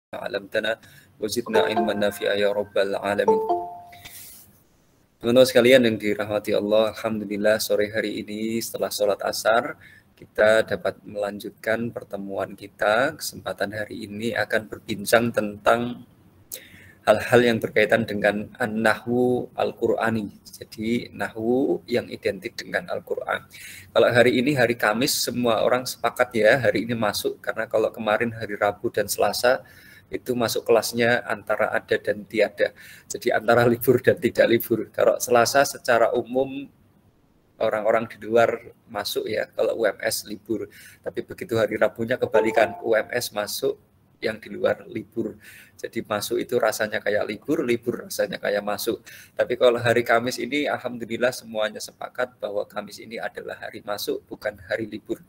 'allamtana wa zidna ilman nafi'a ya rabbal alamin. Teman-teman sekalian yang dirahmati Allah, alhamdulillah sore hari ini setelah sholat asar kita dapat melanjutkan pertemuan kita. Kesempatan hari ini akan berbincang tentang hal-hal yang berkaitan dengan an-nahwu al-Qur'ani. Jadi nahwu yang identik dengan Al-Qur'an. Kalau hari ini hari Kamis, semua orang sepakat ya hari ini masuk, karena kalau kemarin hari Rabu dan Selasa itu masuk kelasnya antara ada dan tiada. Jadi antara libur dan tidak libur. Kalau Selasa secara umum orang-orang di luar masuk ya, kalau UMS libur. Tapi begitu hari Rabunya kebalikan, UMS masuk, yang di luar libur. Jadi masuk itu rasanya kayak libur, libur rasanya kayak masuk. Tapi kalau hari Kamis ini alhamdulillah semuanya sepakat bahwa Kamis ini adalah hari masuk, bukan hari libur.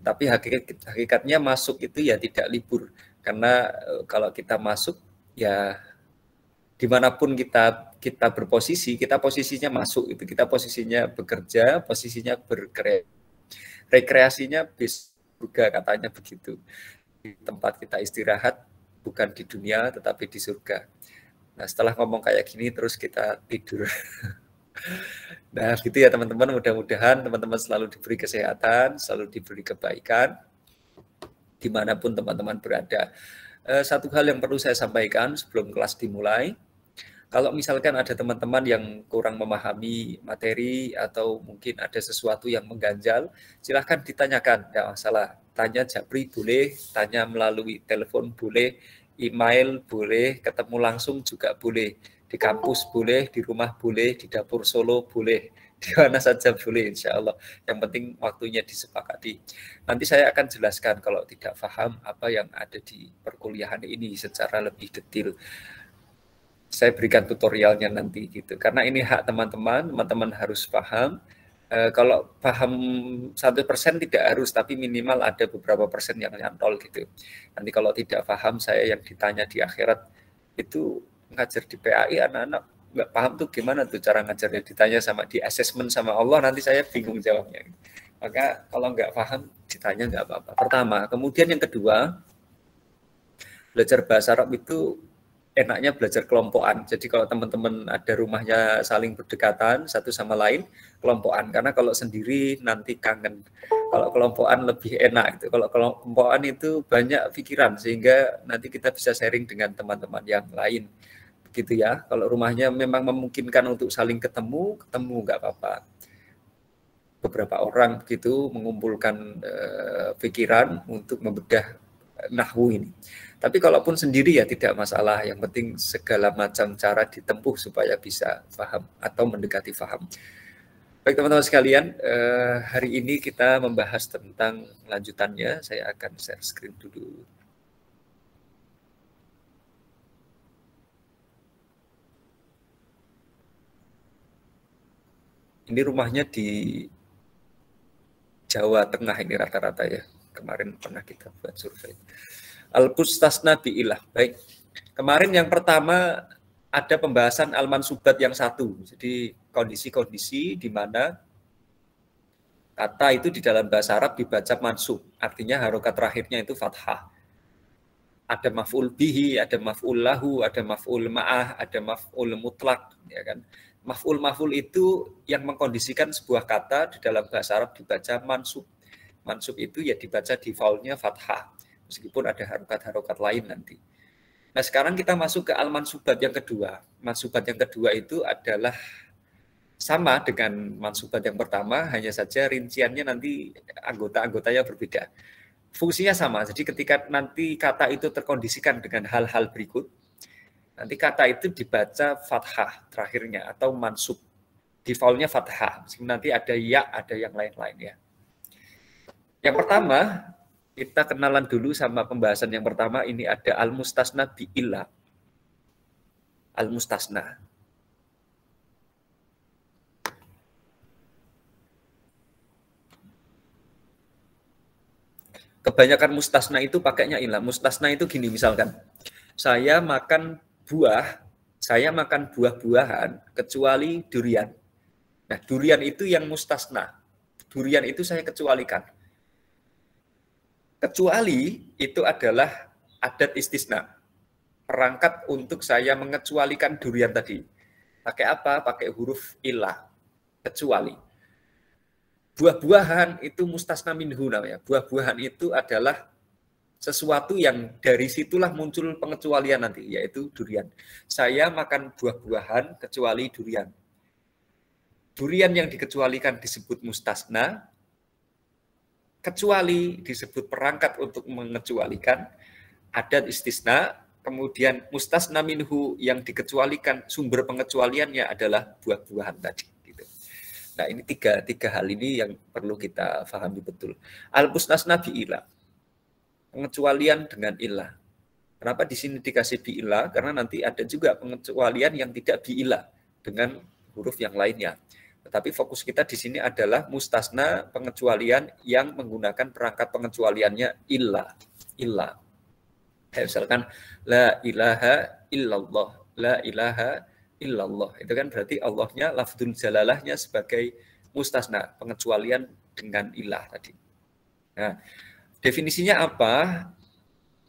Tapi hakikatnya masuk itu ya tidak libur. Karena kalau kita masuk ya dimanapun kita berposisi, kita posisinya masuk, itu kita posisinya bekerja, posisinya rekreasinya bis juga katanya begitu. Di tempat kita istirahat bukan di dunia tetapi di surga. Nah setelah ngomong kayak gini terus kita tidur. Nah gitu ya teman-teman, mudah-mudahan teman-teman selalu diberi kesehatan, selalu diberi kebaikan dimanapun teman-teman berada. Satu hal yang perlu saya sampaikan sebelum kelas dimulai, kalau misalkan ada teman-teman yang kurang memahami materi atau mungkin ada sesuatu yang mengganjal, silahkan ditanyakan, tidak masalah. Tanya Japri boleh, tanya melalui telepon boleh, email boleh, ketemu langsung juga boleh, di kampus boleh, di rumah boleh, di dapur Solo boleh, di mana saja boleh insya Allah. Yang penting waktunya disepakati. Nanti saya akan jelaskan kalau tidak paham apa yang ada di perkuliahan ini secara lebih detail. Saya berikan tutorialnya nanti gitu. Karena ini hak teman-teman, teman-teman harus paham. Kalau paham 100% tidak harus, tapi minimal ada beberapa persen yang nyantol gitu. Nanti kalau tidak paham, saya yang ditanya di akhirat, itu ngajar di PAI anak-anak nggak paham tuh gimana tuh cara ngajarnya, ditanya sama di assessment sama Allah, nanti saya bingung jawabnya. Maka kalau nggak paham, ditanya nggak apa-apa. Pertama, kemudian yang kedua, belajar bahasa Arab itu enaknya belajar kelompokan. Jadi kalau teman-teman ada rumahnya saling berdekatan satu sama lain, kelompokan. Karena kalau sendiri nanti kangen. Kalau kelompokan lebih enak gitu. Kalau kelompokan itu banyak pikiran sehingga nanti kita bisa sharing dengan teman-teman yang lain. Begitu ya. Kalau rumahnya memang memungkinkan untuk saling ketemu nggak apa-apa. Beberapa orang begitu mengumpulkan pikiran untuk membedah nahwu ini. Tapi kalaupun sendiri ya tidak masalah, yang penting segala macam cara ditempuh supaya bisa paham atau mendekati paham. Baik teman-teman sekalian, hari ini kita membahas tentang lanjutannya. Saya akan share screen dulu. Ini rumahnya di Jawa Tengah ini rata-rata ya. Kemarin pernah kita buat survei. Al-Mustasna bi'ilah. Baik. Kemarin yang pertama ada pembahasan al-mansubat yang satu. Jadi kondisi-kondisi di mana kata itu di dalam bahasa Arab dibaca mansub. Artinya harokat terakhirnya itu fathah. Ada maf'ul bihi, ada maf'ul lahu, ada maf'ul ma'ah, ada maf'ul mutlak. Ya kan? Maf'ul itu yang mengkondisikan sebuah kata di dalam bahasa Arab dibaca mansub. Mansub itu ya dibaca di faulnya fathah. Meskipun ada harokat-harokat lain nanti. Nah sekarang kita masuk ke al-mansubat yang kedua. Mansubat yang kedua itu adalah sama dengan mansubat yang pertama, hanya saja rinciannya nanti anggota-anggotanya berbeda. Fungsinya sama, jadi ketika nanti kata itu terkondisikan dengan hal-hal berikut, nanti kata itu dibaca fathah terakhirnya atau mansub. Defaultnya fathah, meskipun nanti ada ya, ada yang lain-lain ya. Yang pertama, kita kenalan dulu sama pembahasan yang pertama, ini ada al-mustasna bi'illa. Al-mustasna. Kebanyakan mustasna itu pakainya ilah. Mustasna itu gini misalkan, saya makan buah-buahan kecuali durian. Nah, durian itu yang mustasna. Durian itu saya kecualikan. Kecuali itu adalah adat istisna. perangkat untuk saya mengecualikan durian tadi. Pakai apa? Pakai huruf ilah, kecuali. Buah-buahan itu mustasna minhu namanya. Buah-buahan itu adalah sesuatu yang dari situlah muncul pengecualian nanti, yaitu durian. Saya makan buah-buahan kecuali durian. Durian yang dikecualikan disebut mustasna, kecuali disebut perangkat untuk mengecualikan, adat istisna, kemudian mustasna minhu yang dikecualikan, sumber pengecualiannya adalah buah-buahan tadi. Gitu. Nah ini tiga hal ini yang perlu kita pahami betul. Al-mustasna bi'ilah, pengecualian dengan ilah. Kenapa di sini dikasih bi'ilah? Karena nanti ada juga pengecualian yang tidak bi'ilah dengan huruf yang lainnya. Tetapi fokus kita di sini adalah mustasna, pengecualian yang menggunakan perangkat pengecualiannya ilah. Misalkan la ilaha illallah, la ilaha illallah. Itu kan berarti Allahnya lafdzul jalalahnya sebagai mustasna, pengecualian dengan ilah tadi. Nah, definisinya apa?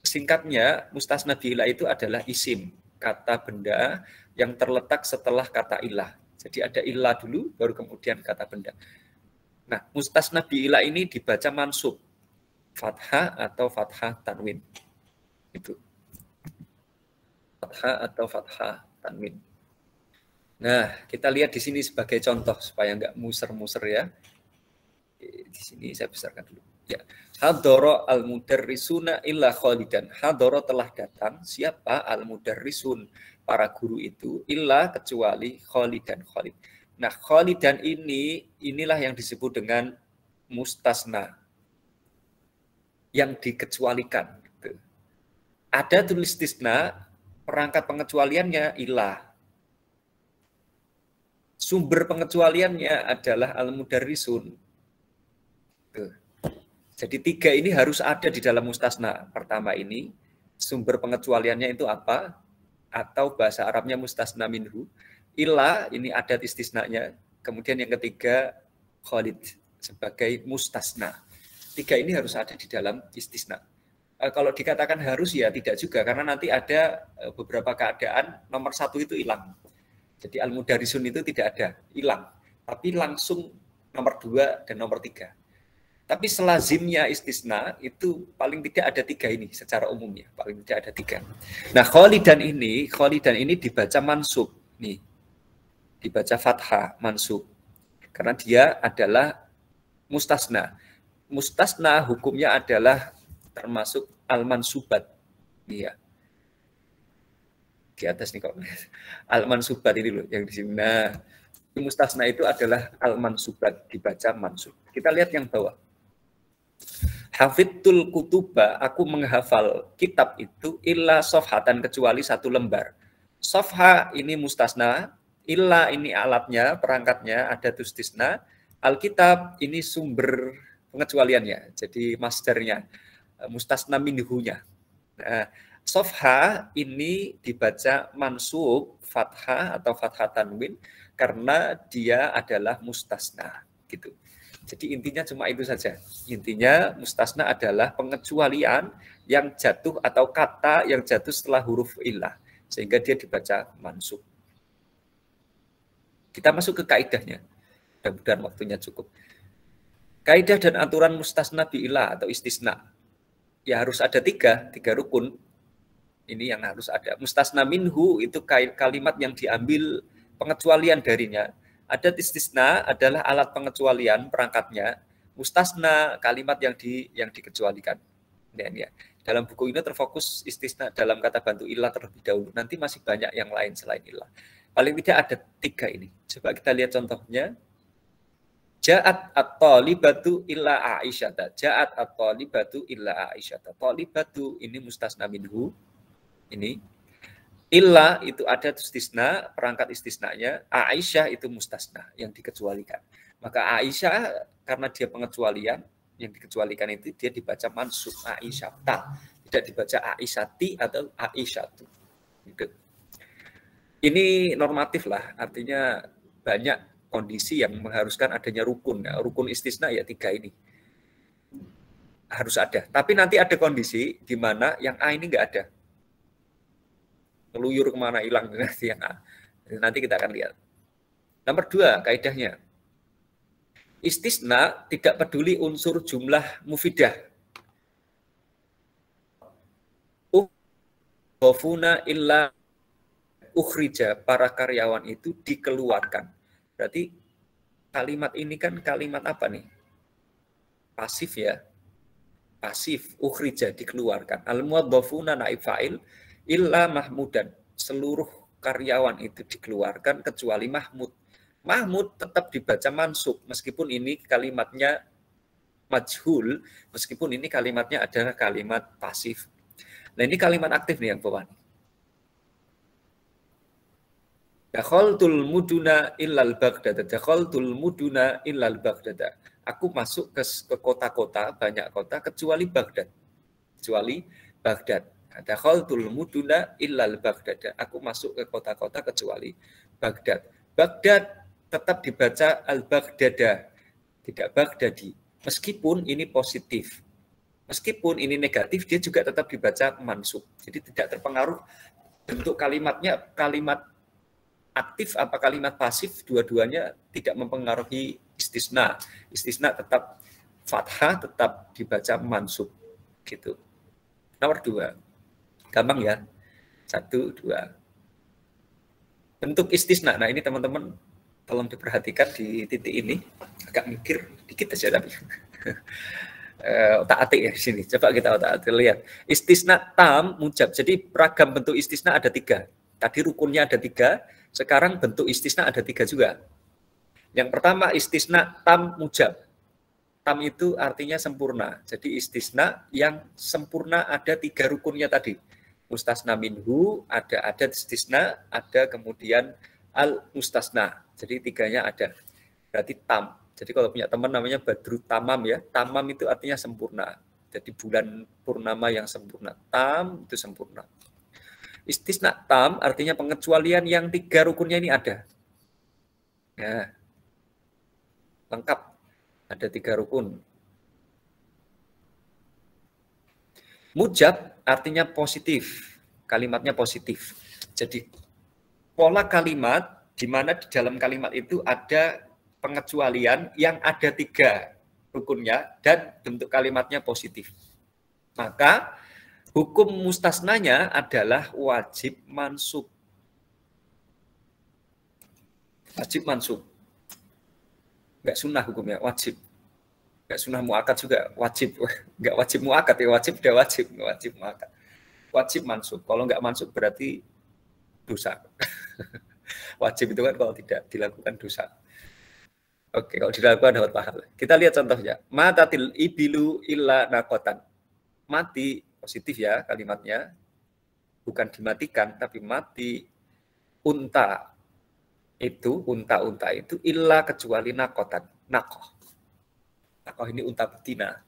Singkatnya, mustasna bi'ilah itu adalah isim, kata benda yang terletak setelah kata ilah. Jadi ada ilah dulu, baru kemudian kata benda. Nah, mustasna bi'ilah ini dibaca mansub, fathah atau fathah tanwin. Itu. Fathah atau fathah tanwin. Nah, kita lihat di sini sebagai contoh supaya nggak muser-muser ya. Di sini saya besarkan dulu. Ya, hadoro al-mudarrisuna illa khalidan. Hadoro telah datang, siapa al-mudarrisun? Para guru itu, illa kecuali khalidan, khalid. Nah, khalidan inilah yang disebut dengan mustasna. Yang dikecualikan. Ada tulis istisna, perangkat pengecualiannya ilah. Sumber pengecualiannya adalah al-mudarrisun. Jadi tiga ini harus ada di dalam mustasna. Pertama ini, sumber pengecualiannya itu apa? Atau bahasa Arabnya mustasna minhu. Illa, ini adat istisnanya. Kemudian yang ketiga, khalid, sebagai mustasna. Tiga ini harus ada di dalam istisna. Kalau dikatakan harus ya tidak juga, karena nanti ada beberapa keadaan nomor satu itu hilang. Jadi al-mudarrisun itu tidak ada, hilang. Tapi langsung nomor 2 dan nomor 3. Tapi selazimnya istisna itu paling tidak ada 3 ini secara umumnya, paling tidak ada 3. Nah, khalidan ini dibaca mansub nih. Dibaca fathah mansub. Karena dia adalah mustasna. Mustasna hukumnya adalah termasuk al-mansubat. Iya. Di atas nih kok. Al-mansubat ini loh yang di sini. Nah, mustasna itu adalah al-mansubat, dibaca mansub. Kita lihat yang bawah. Hafidtul kutuba, aku menghafal kitab itu illa sofhatan, kecuali 1 lembar. Sofha ini mustasna, illa ini alatnya, perangkatnya, ada tustisna. Alkitab ini sumber pengecualiannya, jadi masdarnya, mustasna minhunya. Nah, sofha ini dibaca mansub, fathah atau fathah tanwin, karena dia adalah mustasna, gitu. Jadi intinya cuma itu saja. Intinya mustasna adalah pengecualian yang jatuh atau kata yang jatuh setelah huruf illah. Sehingga dia dibaca mansub. Kita masuk ke kaidahnya. Mudah-mudahan waktunya cukup. Kaidah dan aturan mustasna bi'ilah atau istisna. Ya harus ada 3 rukun. Ini yang harus ada. Mustasna minhu itu kalimat yang diambil pengecualian darinya. Adat istisna adalah alat pengecualian, perangkatnya. Mustasna, kalimat yang dikecualikan. Dan ya, dalam buku ini terfokus istisna dalam kata bantu ilah terlebih dahulu. Nanti masih banyak yang lain selain ilah. Paling tidak ada 3 ini. Coba kita lihat contohnya. Ja'at at-talibatu illa Aisyata. Ja'at at-talibatu illa Aisyata. Talibatu ini mustasna minhu. Ini. Illa itu ada istisna, perangkat istisnanya. Aisyah itu mustasna, yang dikecualikan. Maka Aisyah, karena dia pengecualian, yang dikecualikan itu dia dibaca mansub Aisyata. Tidak dibaca Aisyati atau Aisyatu. Gitu. Ini normatif lah, artinya banyak kondisi yang mengharuskan adanya rukun. Nah, rukun istisna ya 3 ini. Harus ada. Tapi nanti ada kondisi di mana yang A ini nggak ada. ngeluyur kemana hilang yang A. Nanti kita akan lihat. Nomor 2 kaidahnya. Istisna tidak peduli unsur jumlah mufidah. Ufuna illa ukhrija, para karyawan itu dikeluarkan. Berarti kalimat ini kan kalimat apa nih? Pasif ya. Pasif, ukhrija, dikeluarkan. Al-muwaddafuna naib fa'il illa mahmudan. Seluruh karyawan itu dikeluarkan kecuali Mahmud. Mahmud tetap dibaca mansub meskipun ini kalimatnya majhul, meskipun ini kalimatnya adalah kalimat pasif. Nah, ini kalimat aktif nih yang bawah. Dakhaltul muduna illal Baghdad. Dakhaltul muduna illal Baghdad. Aku masuk ke kota-kota, banyak kota kecuali Baghdad. Kecuali Baghdad. Dakhaltul muduna illal Baghdad. Aku masuk ke kota-kota kecuali Baghdad. Baghdad tetap dibaca al-Baghdada, tidak Baghdadi. Meskipun ini positif. Meskipun ini negatif, dia juga tetap dibaca mansub. Jadi tidak terpengaruh bentuk kalimatnya, kalimat aktif apa kalimat pasif, dua-duanya tidak mempengaruhi istisna. Istisna tetap fathah, tetap dibaca mansub. Gitu. Nomor 2. Gampang ya. 1, 2. Bentuk istisna. Nah ini teman-teman tolong diperhatikan di titik ini. Agak mikir dikit aja tapi. Otak-atik ya di sini. Coba kita otak-atik lihat. Istisna tam mujab. Jadi ragam bentuk istisna ada 3. Tadi rukunnya ada 3. Sekarang bentuk istisna ada 3 juga. Yang pertama istisna tam mujab. Tam itu artinya sempurna. Jadi istisna yang sempurna ada 3 rukunnya tadi. Mustasna minhu, ada istisna, ada kemudian al-mustasna. Jadi 3-nya ada. Berarti tam. Jadi kalau punya teman namanya Badru Tamam ya. Tamam itu artinya sempurna. Jadi bulan purnama yang sempurna. Tam itu sempurna. Istisna tam artinya pengecualian yang 3 rukunnya ini ada. Ya. Lengkap. Ada 3 rukun. Mujab artinya positif. Kalimatnya positif. Jadi pola kalimat di mana di dalam kalimat itu ada pengecualian yang ada 3 rukunnya dan bentuk kalimatnya positif. Maka hukum mustasnanya adalah wajib mansub. Wajib mansub. Enggak sunnah hukumnya, wajib. Enggak sunnah muakkad juga, wajib. Enggak wajib muakkad ya, wajib udah wajib, enggak wajib muakkad. Wajib mansub. Kalau enggak mansub berarti dosa. Wajib itu kan kalau tidak dilakukan dosa. Oke, kalau dilakukan dapat pahala. Kita lihat contohnya. Matatil ibilu illa nakotan. Mati, positif ya kalimatnya. Bukan dimatikan, tapi mati unta. Itu, unta-unta itu illa kecuali nakotan. Nakoh. Nakoh ini unta betina.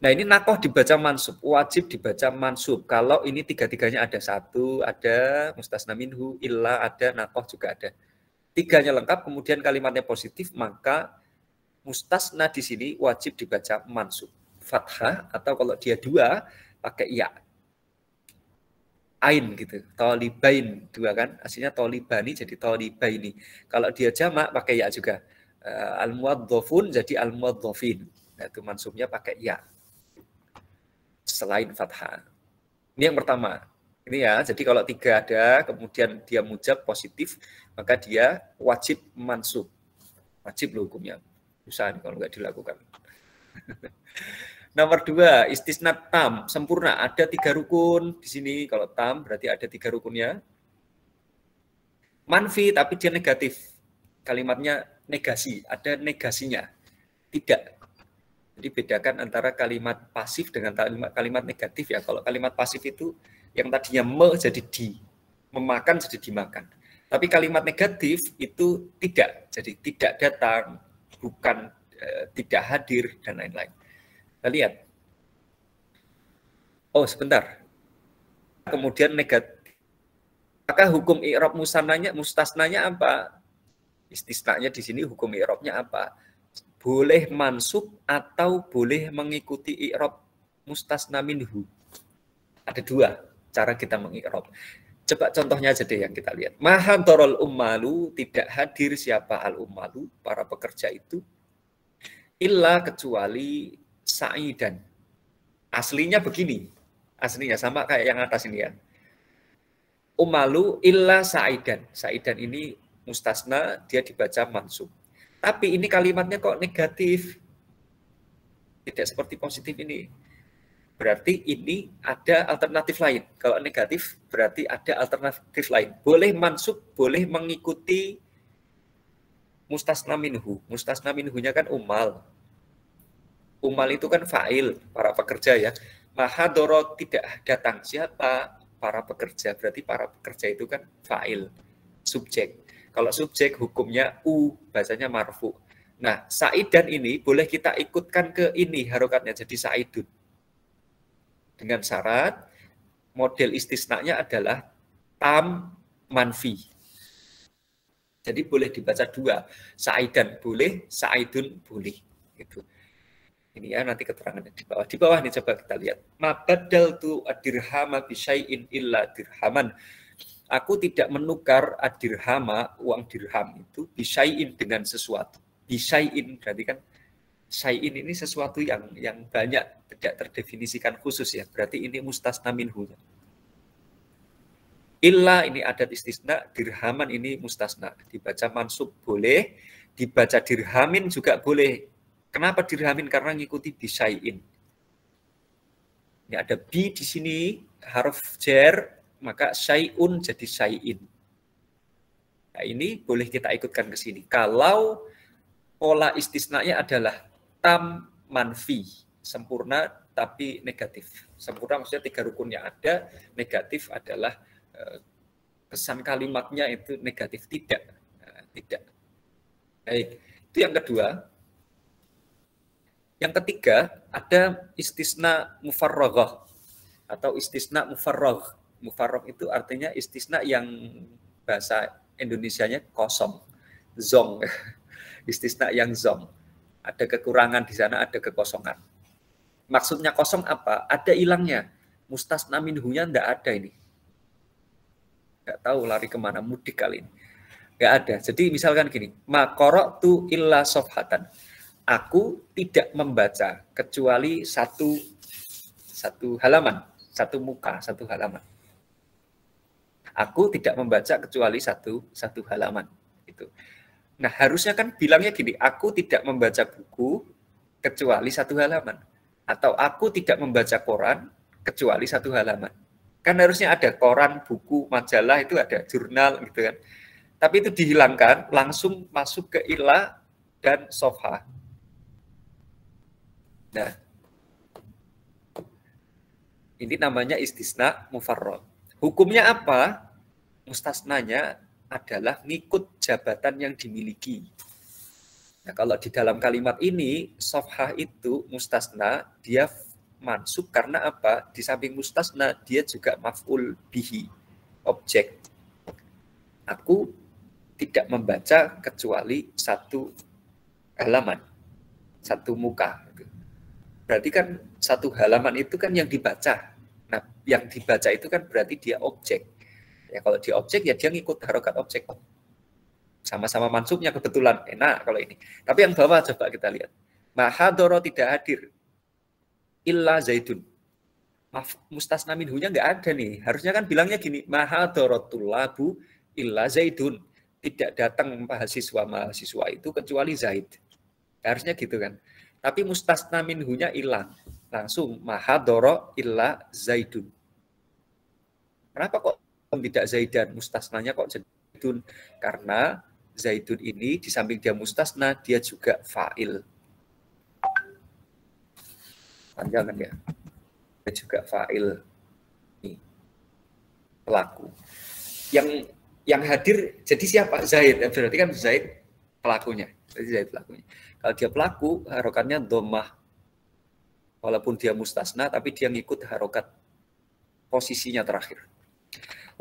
Nah ini nakoh dibaca mansub. Wajib dibaca mansub. Kalau ini 3-3-nya ada. 1, ada mustasna minhu, illa ada, nakoh juga ada. 3-nya lengkap, kemudian kalimatnya positif, maka mustasna di sini wajib dibaca mansub. Fathah, atau kalau dia 2, pakai ya. Ain gitu. Tolibain 2 kan. Aslinya tolibani jadi tolibaini. Kalau dia jamak, pakai ya juga. Al-muwaddhafun jadi al-muwaddhafin. Nah itu mansubnya pakai ya. Selain fathah. Ini yang pertama. Ini ya, jadi kalau 3 ada, kemudian dia mujab positif, maka dia wajib mansub. Wajib loh hukumnya. Susah nih kalau nggak dilakukan. Nomor 2, istisna tam, sempurna. Ada 3 rukun di sini. Kalau tam berarti ada 3 rukunnya. Manfi, tapi dia negatif. Kalimatnya negasi, ada negasinya. Tidak. Jadi bedakan antara kalimat pasif dengan kalimat negatif ya. Kalau kalimat pasif itu yang tadinya jadi di, memakan jadi dimakan. Tapi kalimat negatif itu tidak, jadi tidak datang, bukan tidak hadir dan lain-lain. Kita lihat. Oh sebentar. Kemudian negatif. Maka hukum i'rab mustasnanya apa? Istisnanya di sini hukum i'rabnya apa? Boleh mansub atau boleh mengikuti i'rab mustasna minhu. Ada 2 cara kita mengi'rab. Coba contohnya aja deh yang kita lihat. Mahadorol ummalu, tidak hadir siapa al-ummalu, para pekerja itu, illa kecuali sa'idan. Aslinya begini. Aslinya sama kayak yang atas ini ya. Ummalu illa sa'idan. Sa'idan ini mustasna, dia dibaca mansub. Tapi ini kalimatnya kok negatif. Tidak seperti positif ini. Berarti ini ada alternatif lain. Kalau negatif berarti ada alternatif lain. Boleh mansub, boleh mengikuti mustasna minhu. Mustasna minhunya kan umal. Umal itu kan fa'il, para pekerja ya. Mahadoro tidak datang. Siapa? Para pekerja. Berarti para pekerja itu kan fa'il, subjek. Kalau subjek hukumnya u, bahasanya marfu. Nah, sa'idan ini boleh kita ikutkan ke ini harokatnya jadi sa'idun. Dengan syarat model istisnanya adalah tam manfi. Jadi boleh dibaca dua, sa'idan boleh, sa'idun boleh. Gitu. Ini ya nanti keterangannya di bawah. Di bawah nih coba kita lihat. Mabadaltu adirhama bisyai'in illa dirhaman. Aku tidak menukar adirhama, uang dirham itu, bisyai'in dengan sesuatu. Bisyai'in berarti kan syai'in ini sesuatu yang banyak, tidak terdefinisikan khusus ya. Berarti ini mustasna minhu. Illa ini adat istisna, dirhaman ini mustasna. Dibaca mansub boleh, dibaca dirhamin juga boleh. Kenapa dirhamin? Karena ngikuti bisyai'in. Ini ada bi di sini, harf jar, maka syai'un jadi syai'in. Nah, ini boleh kita ikutkan ke sini. Kalau pola istisnanya adalah tam manfi, sempurna tapi negatif. Sempurna maksudnya 3 rukun yang ada, negatif adalah kesan kalimatnya itu negatif, tidak. Tidak. Baik, itu yang kedua. Yang ketiga, ada istisna mufarraghah atau istisna mufarragh. Mufarragh itu artinya istisna yang bahasa Indonesianya kosong, zong. Istisna yang zong. Ada kekurangan di sana, ada kekosongan. Maksudnya kosong apa? Ada hilangnya. Mustasna minhunya enggak ada ini. Enggak tahu lari kemana, mudik kali ini. Enggak ada. Jadi misalkan gini, ma qara'tu illa safhatan. Aku tidak membaca kecuali satu halaman, satu muka, satu halaman. Aku tidak membaca kecuali satu halaman. Itu. Nah, harusnya kan bilangnya gini, aku tidak membaca buku kecuali 1 halaman. Atau aku tidak membaca koran kecuali 1 halaman. Kan harusnya ada koran, buku, majalah, itu ada jurnal gitu kan. Tapi itu dihilangkan, langsung masuk ke ila dan sofha. Nah, ini namanya istisna mufarrad. Hukumnya apa? Mustasnanya adalah ngikut jabatan yang dimiliki. Nah, kalau di dalam kalimat ini, sofhah itu mustasna, dia mansub karena apa? Di samping mustasna, dia juga maf'ul bihi, objek. Aku tidak membaca kecuali 1 halaman, 1 muka. Berarti kan 1 halaman itu kan yang dibaca. Nah, yang dibaca itu kan berarti dia objek. Ya, kalau dia objek ya dia ngikut harokat objek. Sama-sama mansubnya kebetulan enak kalau ini. Tapi yang bawah coba kita lihat. Mahadoro tidak hadir. Illa zaidun. Mustasna minhunya nggak ada nih. Harusnya kan bilangnya gini. Mahadorotul labu illa zaidun. Tidak datang mahasiswa itu kecuali Zaid. Harusnya gitu kan. Tapi mustasna minhunya hilang. Langsung mahadoro illa zaidun. Kenapa kok tidak Zaidan? Mustasnanya kok Zaidun? Karena Zaidun ini di samping dia mustasna, dia juga fa'il. Panjangan ya. Dia juga fa'il. Ini. Pelaku. Yang hadir jadi siapa? Zaid. Berarti kan Zaid pelakunya. Jadi Zaid pelakunya. Kalau dia pelaku, harokatnya dhammah. Walaupun dia mustasna, tapi dia ngikut harokat posisinya terakhir.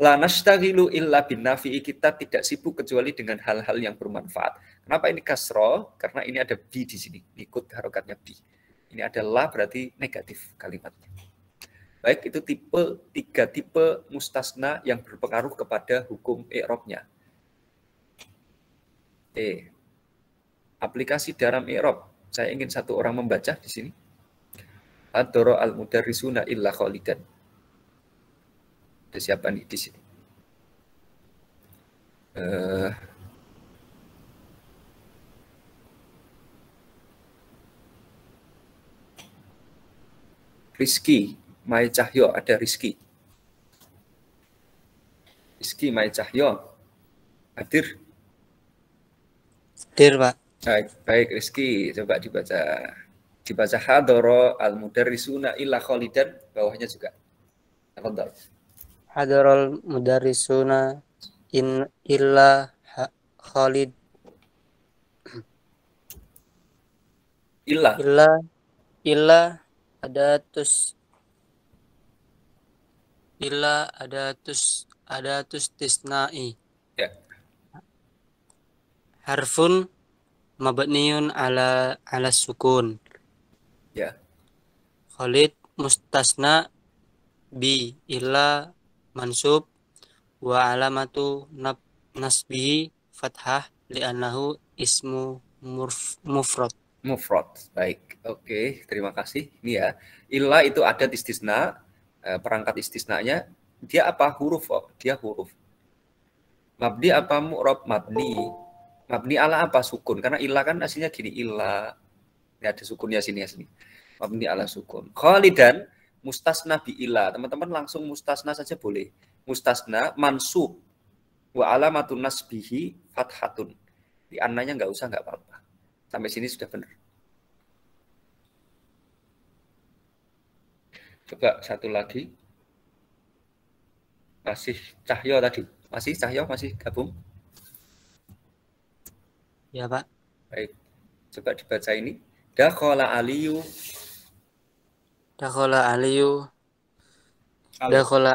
La nastaghilu illa bin nafi'i, kita tidak sibuk kecuali dengan hal-hal yang bermanfaat. Kenapa ini kasro? Karena ini ada bi di sini, ikut harokatnya bi. Ini ada la berarti negatif kalimatnya. Baik, itu tiga tipe mustasna yang berpengaruh kepada hukum i'rabnya. Aplikasi dalam i'rab. Saya ingin satu orang membaca di sini. Ad-dara al-mudarrisuna illa khalidan. Ada siapa nih di sini? Rizky, Mai Cahyo, ada Rizky. Rizky, Mai Cahyo. Hadir? Hadir, Pak. Baik, Rizky, coba dibaca. Dibaca hadoro al-mudarrisuna illa khalidan, bawahnya juga. Tafadhal. Hadarul mudarrisuna illa Khalid. Illa adatus tisna'i. Ya. Harfun mabniun ala sukun. Ya. Khalid mustasna bi illa mansub wa alamatu nasbihi fathah li'annahu ismu mufrad. Mufrad. Baik. Oke, terima kasih. Ini ya. Illa itu ada istisna, perangkat istisnanya. Dia apa? Huruf. Dia huruf. Mabni apa? Mu'rab. Mabni. Mabni ala apa? Sukun. Karena illa kan aslinya gini. Illa. Ini ada sukunnya sini. Mabni ala sukun. Khalidan mustasna bi illa. Teman-teman langsung mustasna saja boleh. Mustasna mansub. Wa alamatun nasbihi fathatun. Di annanya nggak usah, nggak apa-apa. Sampai sini sudah benar. Coba satu lagi. Masih Cahyo tadi. Masih Cahyo, masih gabung? Ya, Pak. Baik. Coba dibaca ini. Dakhala Aliyu. Dakhala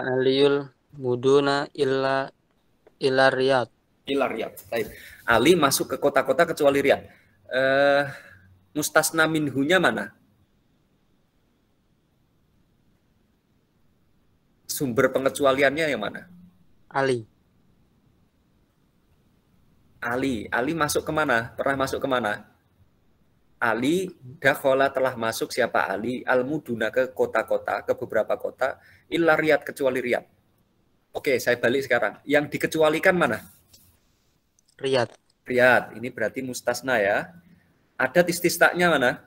Aliyul muduna illa Riyadh. Illa Riyadh. Baik. Ali masuk ke kota-kota kecuali Riyadh. Mustasna minhunya mana? Sumber pengecualiannya yang mana? Ali masuk kemana? Pernah masuk kemana? Ali dakhala telah masuk siapa Ali? Al-muduna ke kota-kota, ke beberapa kota. Illa Riyadh kecuali Riyadh. Oke, saya balik sekarang. Yang dikecualikan mana? Riyadh. Ini berarti mustasna ya. Ada istisnanya mana?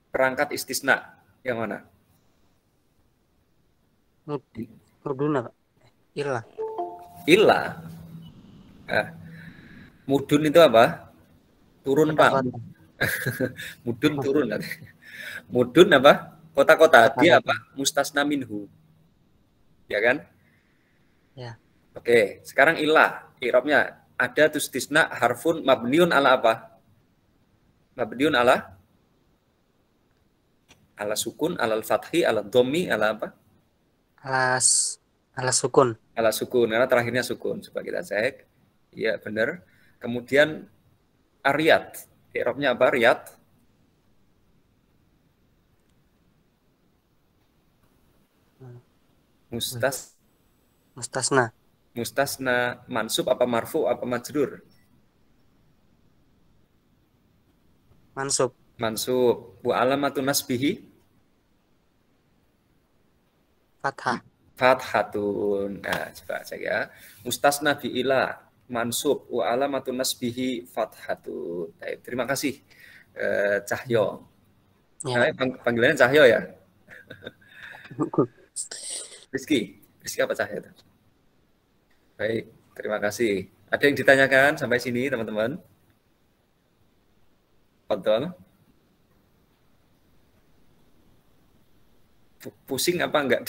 Perangkat istisna yang mana? Muduna, Pak. Illa. Mudun itu apa? Turun, Pak. Mudun turun. Mudun apa? Kota-kota. Dia apa? Mustasna minhu. Ya kan? Ya. Oke, sekarang illa. I'rabnya ada istisna harfun mabniun ala apa? Mabniun ala sukun, ala fathi, ala dhammi, ala apa? Ala sukun. Ala sukun, karena terakhirnya sukun. Coba kita cek. Iya, benar. Kemudian Riyadh. I'rabnya apa? Riyadh. Mustasna mansub apa marfu apa majrur? Mansub. Wa alamatun nasbihi? Fathatun. Nah, coba cek ya. Mustasna bi ila mansub wa alamatun nasbihi fathatun. Terima kasih Cahyo. Ya. Panggilannya Cahyo ya? Rizky apa Cahyo? Baik, terima kasih. Ada yang ditanyakan sampai sini, teman-teman? Betul. Pusing apa enggak?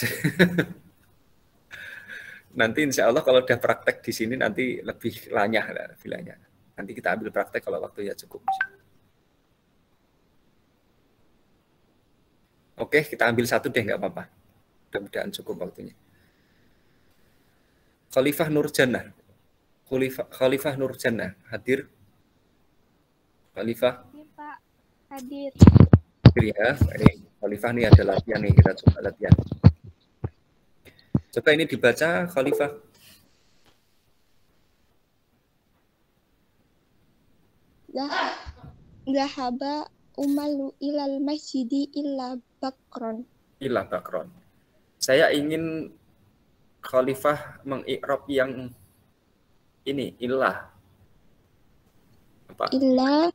Nanti insya Allah kalau udah praktek di sini nanti lebih lanyah. Nanti kita ambil praktek kalau waktunya cukup. Oke, kita ambil satu deh, nggak apa-apa. Mudah-mudahan cukup waktunya. Khalifah Nurjannah. Khalifah Nurjannah, hadir? Khalifah? Pak, hadir. Ya, baik. Khalifah nih ada latihan nih, kita coba latihan. Coba ini dibaca Khalifah. Zahaba umalu ilal masjidi illa bakron. Illa bakron. Saya ingin Khalifah mengikrab yang ini, illah. Apa? Illa.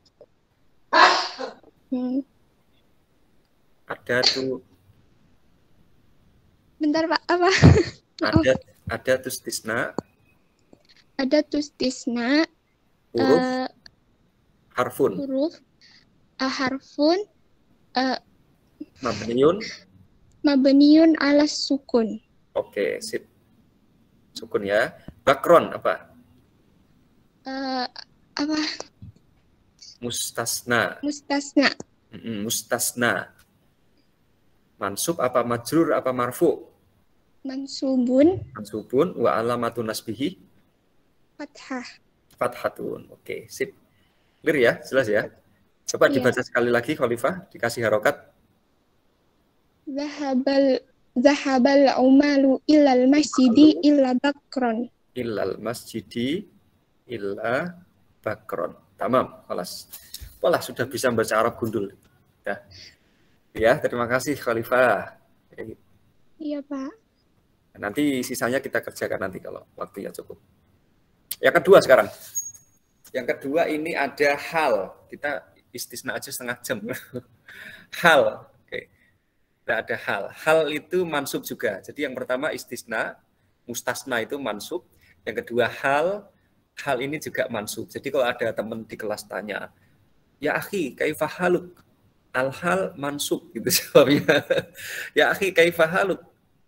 Ada tuh. Bentar Pak, apa? Ada tustisna. Ada tustisna. Huruf. Harfun. Huruf. Harfun. Mabniun. Mabniun ala sukun. Oke, sip. Sukun ya. Bakron apa? Apa? Mustasna. Mustasna. Mustasna. Mansub apa majrur apa marfu? Mansubun. Mansubun wa alamatun nasbihi Fathah. fathatun. Oke, sip. Clear ya? Jelas ya? Coba dibaca sekali lagi Khalifah, dikasih harokat. Zahabal umalu illal masjidi illa bakron. Illal masjidi illa bakron. Tamam, kelas. Pola sudah bisa membaca Arab gundul. Ya. Ya, terima kasih Khalifah. Iya, Pak. Nanti sisanya kita kerjakan nanti kalau waktunya cukup. Yang kedua sekarang. Yang kedua ini ada hal. Kita istisna aja setengah jam. Hal. Oke. Nah, ada hal. Hal itu mansub juga. Jadi yang pertama istisna, mustasna itu mansub. Yang kedua hal ini juga mansub. Jadi kalau ada teman di kelas tanya, ya akhi, kaifah haluk? Al-hal mansub gitu jawabnya. Ya akhi kaifah haluk?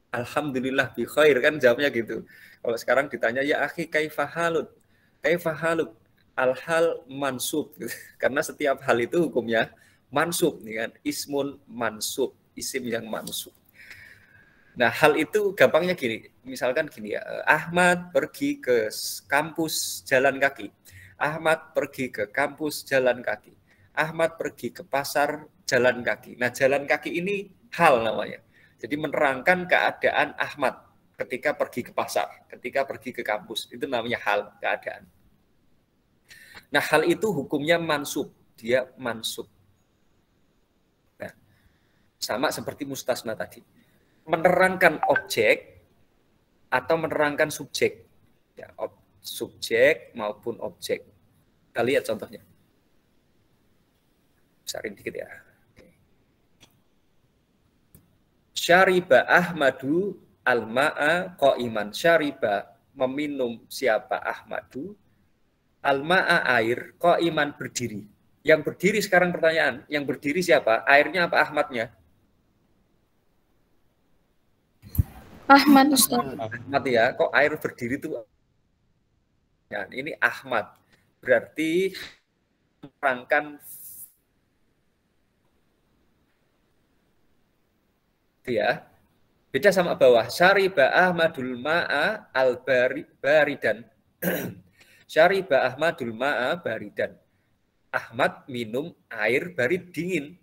Alhamdulillah bi khair, kan jawabnya gitu. Kalau sekarang ditanya ya akhi kaifah haluk? Kaifah haluk? Al-hal mansub gitu. Karena setiap hal itu hukumnya mansub nih kan, ismun mansub, isim yang mansub. Nah, hal itu gampangnya gini. Misalkan gini ya, Ahmad pergi ke kampus jalan kaki. Ahmad pergi ke kampus jalan kaki. Ahmad pergi ke pasar jalan kaki. Nah, jalan kaki ini hal namanya. Jadi menerangkan keadaan Ahmad ketika pergi ke pasar, ketika pergi ke kampus. Itu namanya hal, keadaan. Nah, hal itu hukumnya mansub. Dia mansub. Nah, sama seperti mustasna tadi. Menerangkan objek atau menerangkan subjek. Ya, subjek maupun objek. Kita lihat contohnya. Besarin dikit ya. Syariba Ahmadu al-ma'a qa'iman. Syariba meminum siapa Ahmadu al-ma'a air qa'iman berdiri. Yang berdiri sekarang pertanyaan, yang berdiri siapa? Airnya apa Ahmadnya? Ahmad Ustaz. Ahmad ya, kok air berdiri itu? Ya, ini Ahmad. Berarti menerangkan ya. Beda sama bawah. Syariba Ahmadul ma'a al-baridan. Syariba Ahmadul ma'a baridan. Ahmad minum air barid dingin.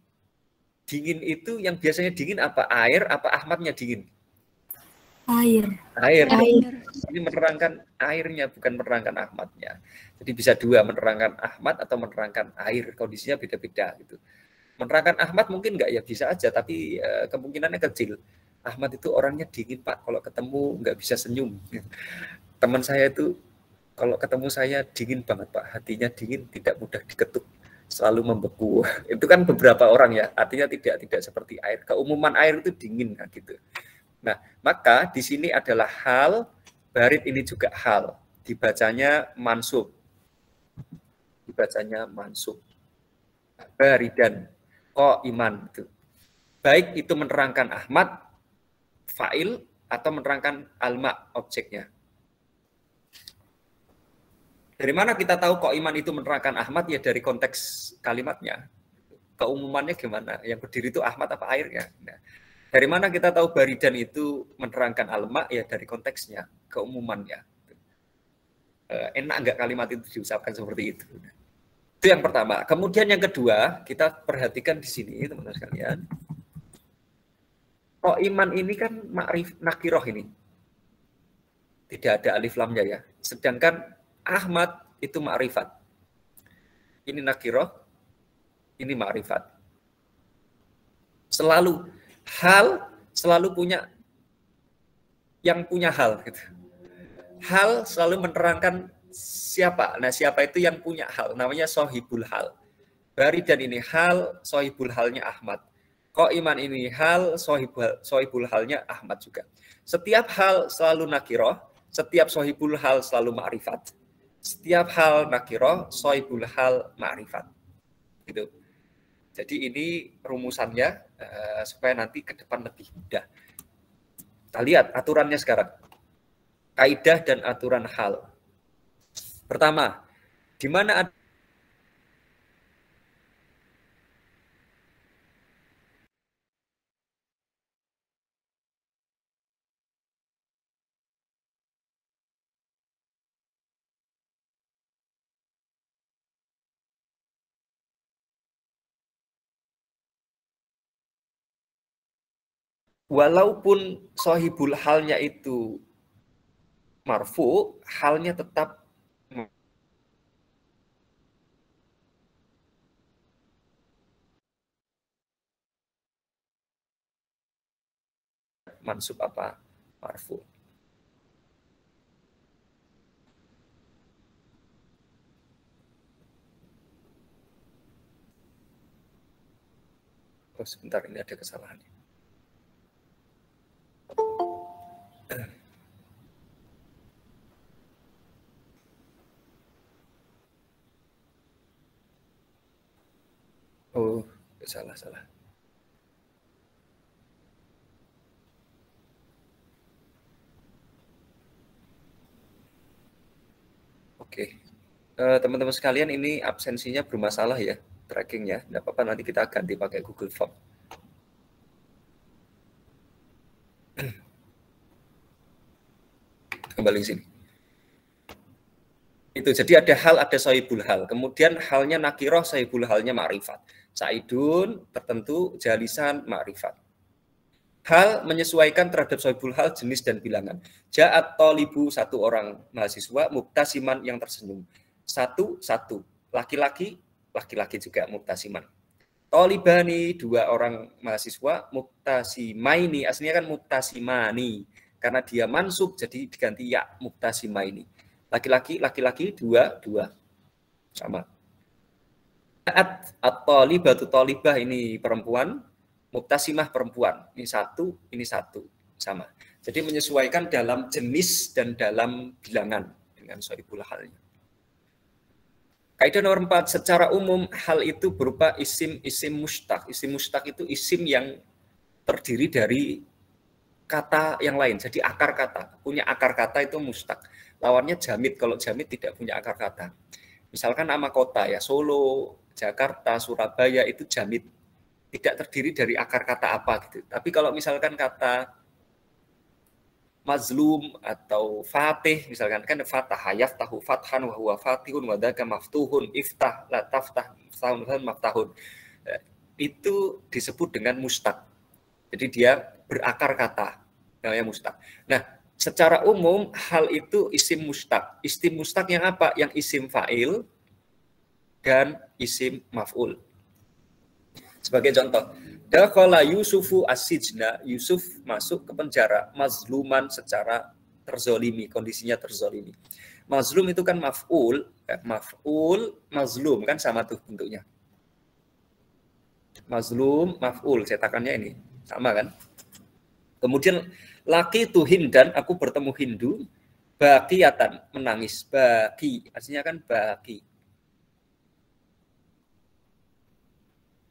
Dingin itu yang biasanya dingin apa? Air apa Ahmadnya dingin? Air. Ini menerangkan airnya, bukan menerangkan Ahmadnya. Jadi bisa dua, menerangkan Ahmad atau menerangkan air. Kondisinya beda-beda gitu. Menerangkan Ahmad mungkin enggak ya, bisa aja, tapi kemungkinannya kecil. Ahmad itu orangnya dingin Pak, kalau ketemu nggak bisa senyum. Teman saya itu kalau ketemu saya dingin banget Pak, hatinya dingin, tidak mudah diketuk, selalu membeku. Itu kan beberapa orang ya, artinya tidak seperti air. Keumuman air itu dingin nah, gitu. Nah, maka di sini adalah hal, barid ini juga hal. Dibacanya mansub. Dibacanya mansub. Baridan, qa'iman itu. Baik itu menerangkan Ahmad, fa'il, atau menerangkan alma, objeknya. Dari mana kita tahu qa'iman itu menerangkan Ahmad? Ya dari konteks kalimatnya. Keumumannya gimana? Yang berdiri itu Ahmad apa airnya? Nah, dari mana kita tahu baridan itu menerangkan alma? Ya dari konteksnya, keumumannya. Enak enggak kalimat itu diucapkan seperti itu? Itu yang pertama. Kemudian yang kedua, kita perhatikan di sini teman-teman sekalian. Kok iman ini kan ma'rif nakiroh ini. Tidak ada alif lamnya ya. Sedangkan Ahmad itu ma'rifat. Ini nakiroh, ini ma'rifat. Selalu hal selalu punya yang punya hal gitu. Hal selalu menerangkan siapa. Nah, siapa itu yang punya hal? Namanya sohibul hal. Baridan ini hal, sohibul halnya Ahmad. Kok iman ini hal, sohibul halnya Ahmad juga. Setiap hal selalu nakiroh, setiap sohibul hal selalu ma'rifat. Setiap hal nakiroh, sohibul hal ma'rifat. Gitu. Jadi ini rumusannya supaya nanti ke depan lebih mudah. Kita lihat aturannya sekarang. Kaidah dan aturan hal. Pertama, di mana ada walaupun sohibul halnya itu marfu, halnya tetap mansub apa marfu. Oh, sebentar, ini ada kesalahan. Oh, salah. Oke. Teman-teman sekalian, ini absensinya bermasalah ya, trackingnya. Tidak apa-apa, nanti kita ganti pakai Google Form. Kembali sini. Itu, jadi ada hal, ada sohibul hal. Kemudian halnya nakiroh, sohibul halnya ma'rifat. Saidun, tertentu, jalisan, ma'rifat. Hal menyesuaikan terhadap sohibul hal, jenis dan bilangan. Ja'at tolibu, satu orang mahasiswa, muktasiman yang tersenyum. Satu, laki-laki juga muktasiman. Tolibani, dua orang mahasiswa, muktasimaini, aslinya kan muktasimani, karena dia mansub jadi diganti ya, muktasimaini. Laki-laki dua, sama. At-tolibatu tolibah, ini perempuan, muktasimah perempuan, ini satu, sama. Jadi menyesuaikan dalam jenis dan dalam bilangan dengan sohibul halnya. Kaidah nomor 4, secara umum hal itu berupa isim mustaq. Isim mustaq itu isim yang terdiri dari kata yang lain, jadi akar kata. Punya akar kata itu mustaq. Lawannya jamid, kalau jamid tidak punya akar kata. Misalkan nama kota ya, Solo, Jakarta, Surabaya, itu jamid. Tidak terdiri dari akar kata apa gitu. Tapi kalau misalkan kata mazlum atau fatih, misalkan kan fatah, yaftahu fathan wa huwa fatihun wa dzaka maftuhun, iftah la taftah tahun maftahun, itu disebut dengan mustaq. Jadi dia berakar kata, namanya mustaq. Nah, secara umum hal itu isim mustaq. Isim mustaq yang apa? Yang isim fa'il dan isim maf'ul. Sebagai contoh, dakhala Yusufu as-sijna, Yusuf masuk ke penjara, mazluman secara terzolimi, kondisinya terzolimi. Mazlum itu kan maf'ul, mazlum kan sama tuh bentuknya. Mazlum, maf'ul, cetakannya ini sama kan. Kemudian laki tu Hindan, aku bertemu Hindu, baqiyatan, menangis, baqi, artinya kan baqi.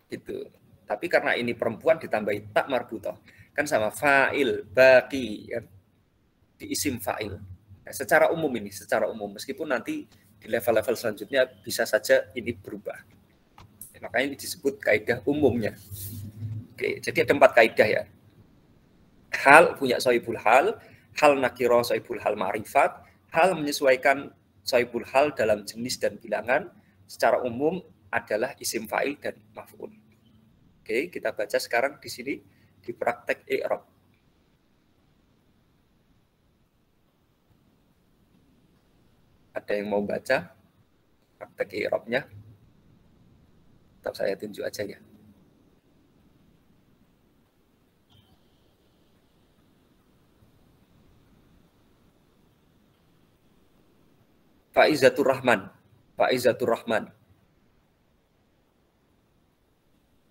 Gitu. Tapi karena ini perempuan ditambahi tak marbutoh, kan sama fa'il, baqi, kan? Di isim fa'il. Nah, secara umum meskipun nanti di level-level selanjutnya bisa saja ini berubah. Makanya ini disebut kaidah umumnya. Oke, jadi ada 4 kaidah ya. Hal punya sohibul hal nakiroh sohibul hal ma'rifat, hal menyesuaikan sohibul hal dalam jenis dan bilangan, secara umum adalah isim fa'il dan maf'ul. Oke, kita baca sekarang di sini di praktek i'rab. Ada yang mau baca praktek i'rabnya? Atau saya tunjuk aja ya. Faizatur Rahman. Faizatur Rahman.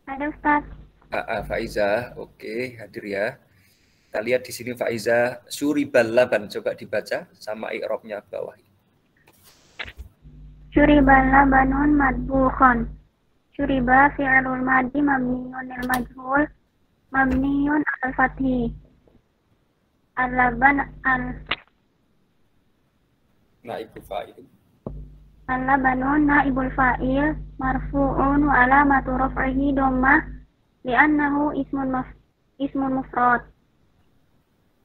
Ada Ustaz. Faiza, oke, hadir ya. Kita lihat di sini Faiza, syuribal laban, coba dibaca sama i'rabnya bawah. Syuribal labanun madbukhon. Syuriba fi'lul madi mabniun lil majhul mabniun al fathi. Al-laban Naibul fa'il. al-labanun naibul fa'il marfu'un wa alamatu raf'ihi dhammah li'annahu ismun mufrad.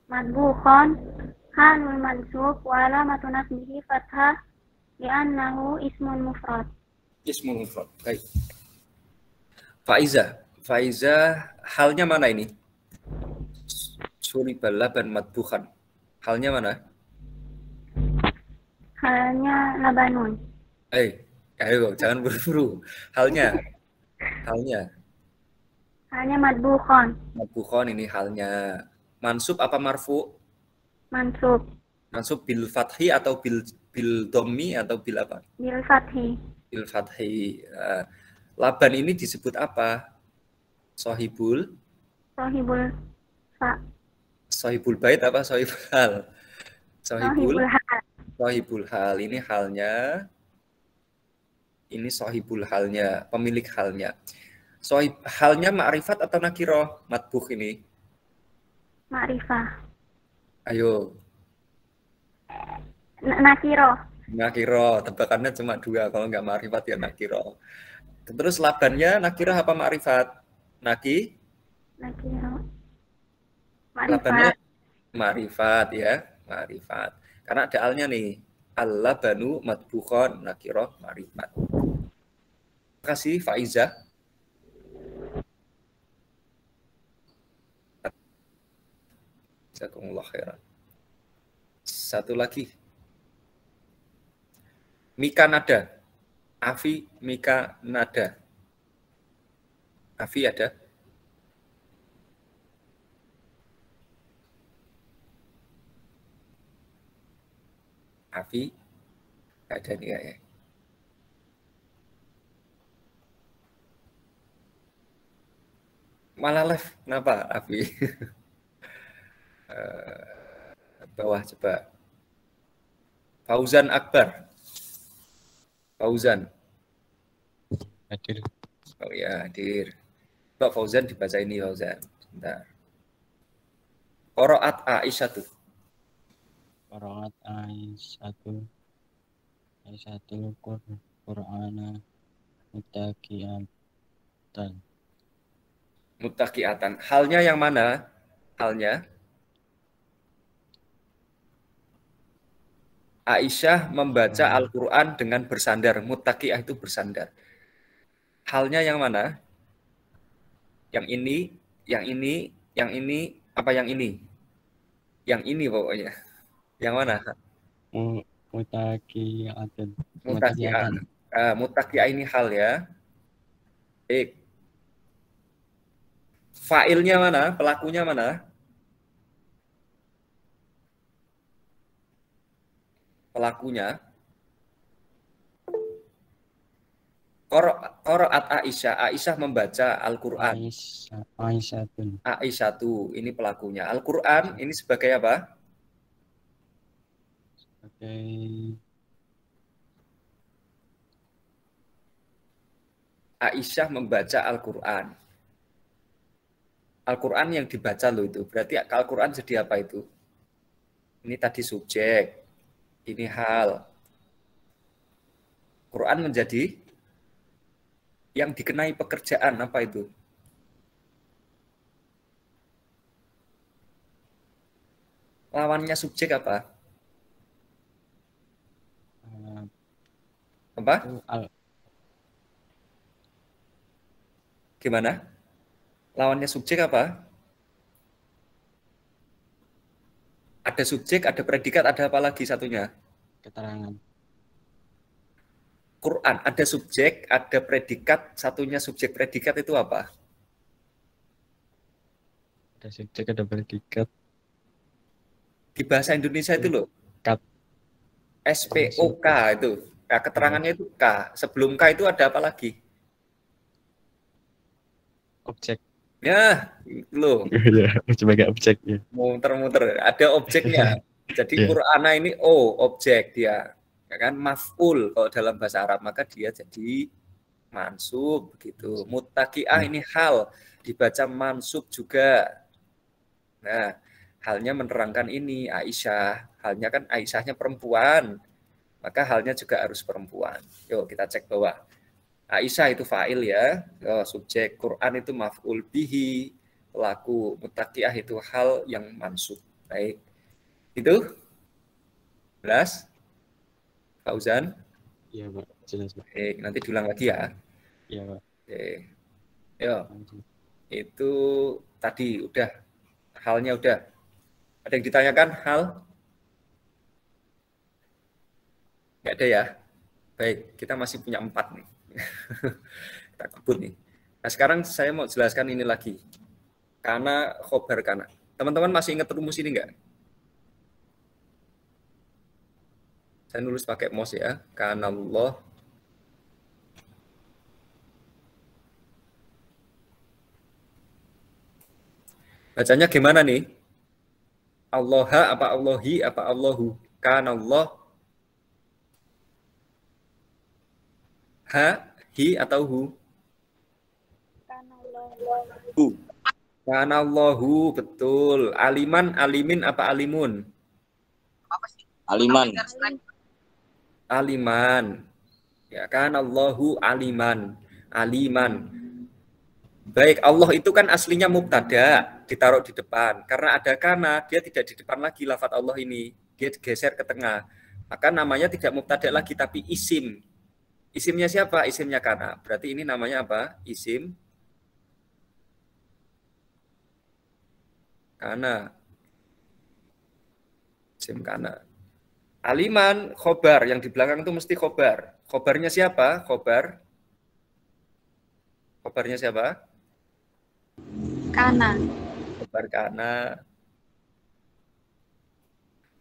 Madbukhon halul mansub wa alamatu nasbihi fathah li'annahu ismun mufrad. Ismul mufrad. Baik. Faiza, halnya mana ini? Syuribal laban madbukhan. Halnya mana? Halnya labanun. Ayo, jangan buru-buru. Halnya Halnya madbukhon. madbukhon ini halnya. Mansub apa marfu? Mansub. Mansub bil fathi atau bil dhammi atau bil apa? Bil fathi. Bil fathi. Laban ini disebut apa? Sohibul bait apa sohibul hal? Sohibul hal. Ini halnya. Ini sohibul halnya, pemilik halnya. Halnya ma'rifat atau nakiroh? Matbuh ini. Ma'rifah. Ayo. Nakiroh. Tebakannya cuma 2. Kalau nggak ma'rifat ya nakiroh. Terus labannya nakiroh apa ma'rifat? Nakiroh. Labannya ma'rifat ya. Ma'rifat. Karena ada alnya nih. Al-labanu matbukhon nakiroh ma'rifat. Terima kasih Faiza. Jazakumullah khairan. Satu lagi. Mika nada. Afi Mika nada. Afi ada? Afi ada nih ya. Malah live, kenapa Afi? Bawah coba. Fauzan Akbar. Fauzan. Hadir. Oh ya, hadir. Pak Fauzan dibaca ini Fauzan. Sebentar. Qaraat Aisyah. Qaraat Aisyatu Qur'ana Muttaqiatan. Halnya yang mana? Halnya Aisyah membaca Al-Quran dengan bersandar. Muttaqiah itu bersandar. Halnya yang mana? Yang ini, apa yang ini? Yang ini pokoknya. Yang mana? Muttaqiatan. Muttaqiah ini hal ya. Fa'ilnya mana? Pelakunya mana? Pelakunya. Qaraat Aisyah membaca Al-Quran. Aisyatu, ini pelakunya. Al-Quran ini sebagai apa? Sebagai Aisyah membaca Al-Quran. Al-Quran yang dibaca loh itu. Berarti Al-Quran jadi apa itu? Ini tadi subjek. Ini hal. Quran menjadi yang dikenai pekerjaan apa itu? Lawannya subjek apa? Apa? Gimana? Lawannya subjek apa? Ada subjek, ada predikat, ada apa lagi satunya? Keterangan. Quran, ada subjek, ada predikat, satunya subjek predikat itu apa? Ada subjek, ada predikat. Di bahasa Indonesia itu loh. Kat. SPOK itu. Nah, keterangannya itu K. Sebelum K itu ada apa lagi? Objek. Ya, itu loh. Ya, sebagai objek ya. Muter-muter. Ada objeknya. Jadi Ya. Qur'ana ini objek dia. Ya kan maf'ul kalau dalam bahasa Arab, maka dia jadi mansub begitu. Muttaqi'ah ini hal, dibaca mansub juga. Nah, halnya menerangkan ini Aisyah. Halnya kan Aisyahnya perempuan. Maka halnya juga harus perempuan. Yuk kita cek bawah. Aisyah itu fa'il ya. Subjek. Quran itu maf'ul bihi. Pelaku. Muttaqi'ah itu hal yang mansub. Baik. Itu? Jelas? Fauzan? Iya, Pak. Jelas, Pak. Baik, nanti diulang lagi ya. Iya, Pak. Oke. Yo, itu tadi udah. Halnya udah. Ada yang ditanyakan hal? Nggak ada ya? Baik, kita masih punya 4 nih. Kita kebut nih. Nah, sekarang saya mau jelaskan ini lagi. Kana, khobar kana. Teman-teman masih ingat rumus ini nggak? Saya nulis pakai mouse ya. Kana Allah. Bacanya gimana nih? Allaha apa Allahi apa Allahu? Kana Allah. Ha, hi atau hu? Hu. Kana Allahu, betul. Aliman, alimin apa alimun? Aliman. Aliman. Ya kan Allahu aliman. Aliman. Baik, Allah itu kan aslinya mubtada, ditaruh di depan. Karena ada kana, dia tidak di depan lagi lafadz Allah ini. Dia geser ke tengah. Maka namanya tidak mubtada lagi, tapi isim. Isimnya siapa? Isimnya kana. Berarti ini namanya apa? Isim kana. Isim kana. Aliman, khobar. Yang di belakang itu mesti khobar. Khobarnya siapa? Khobar. Khobarnya siapa? Kana. Khobar kana.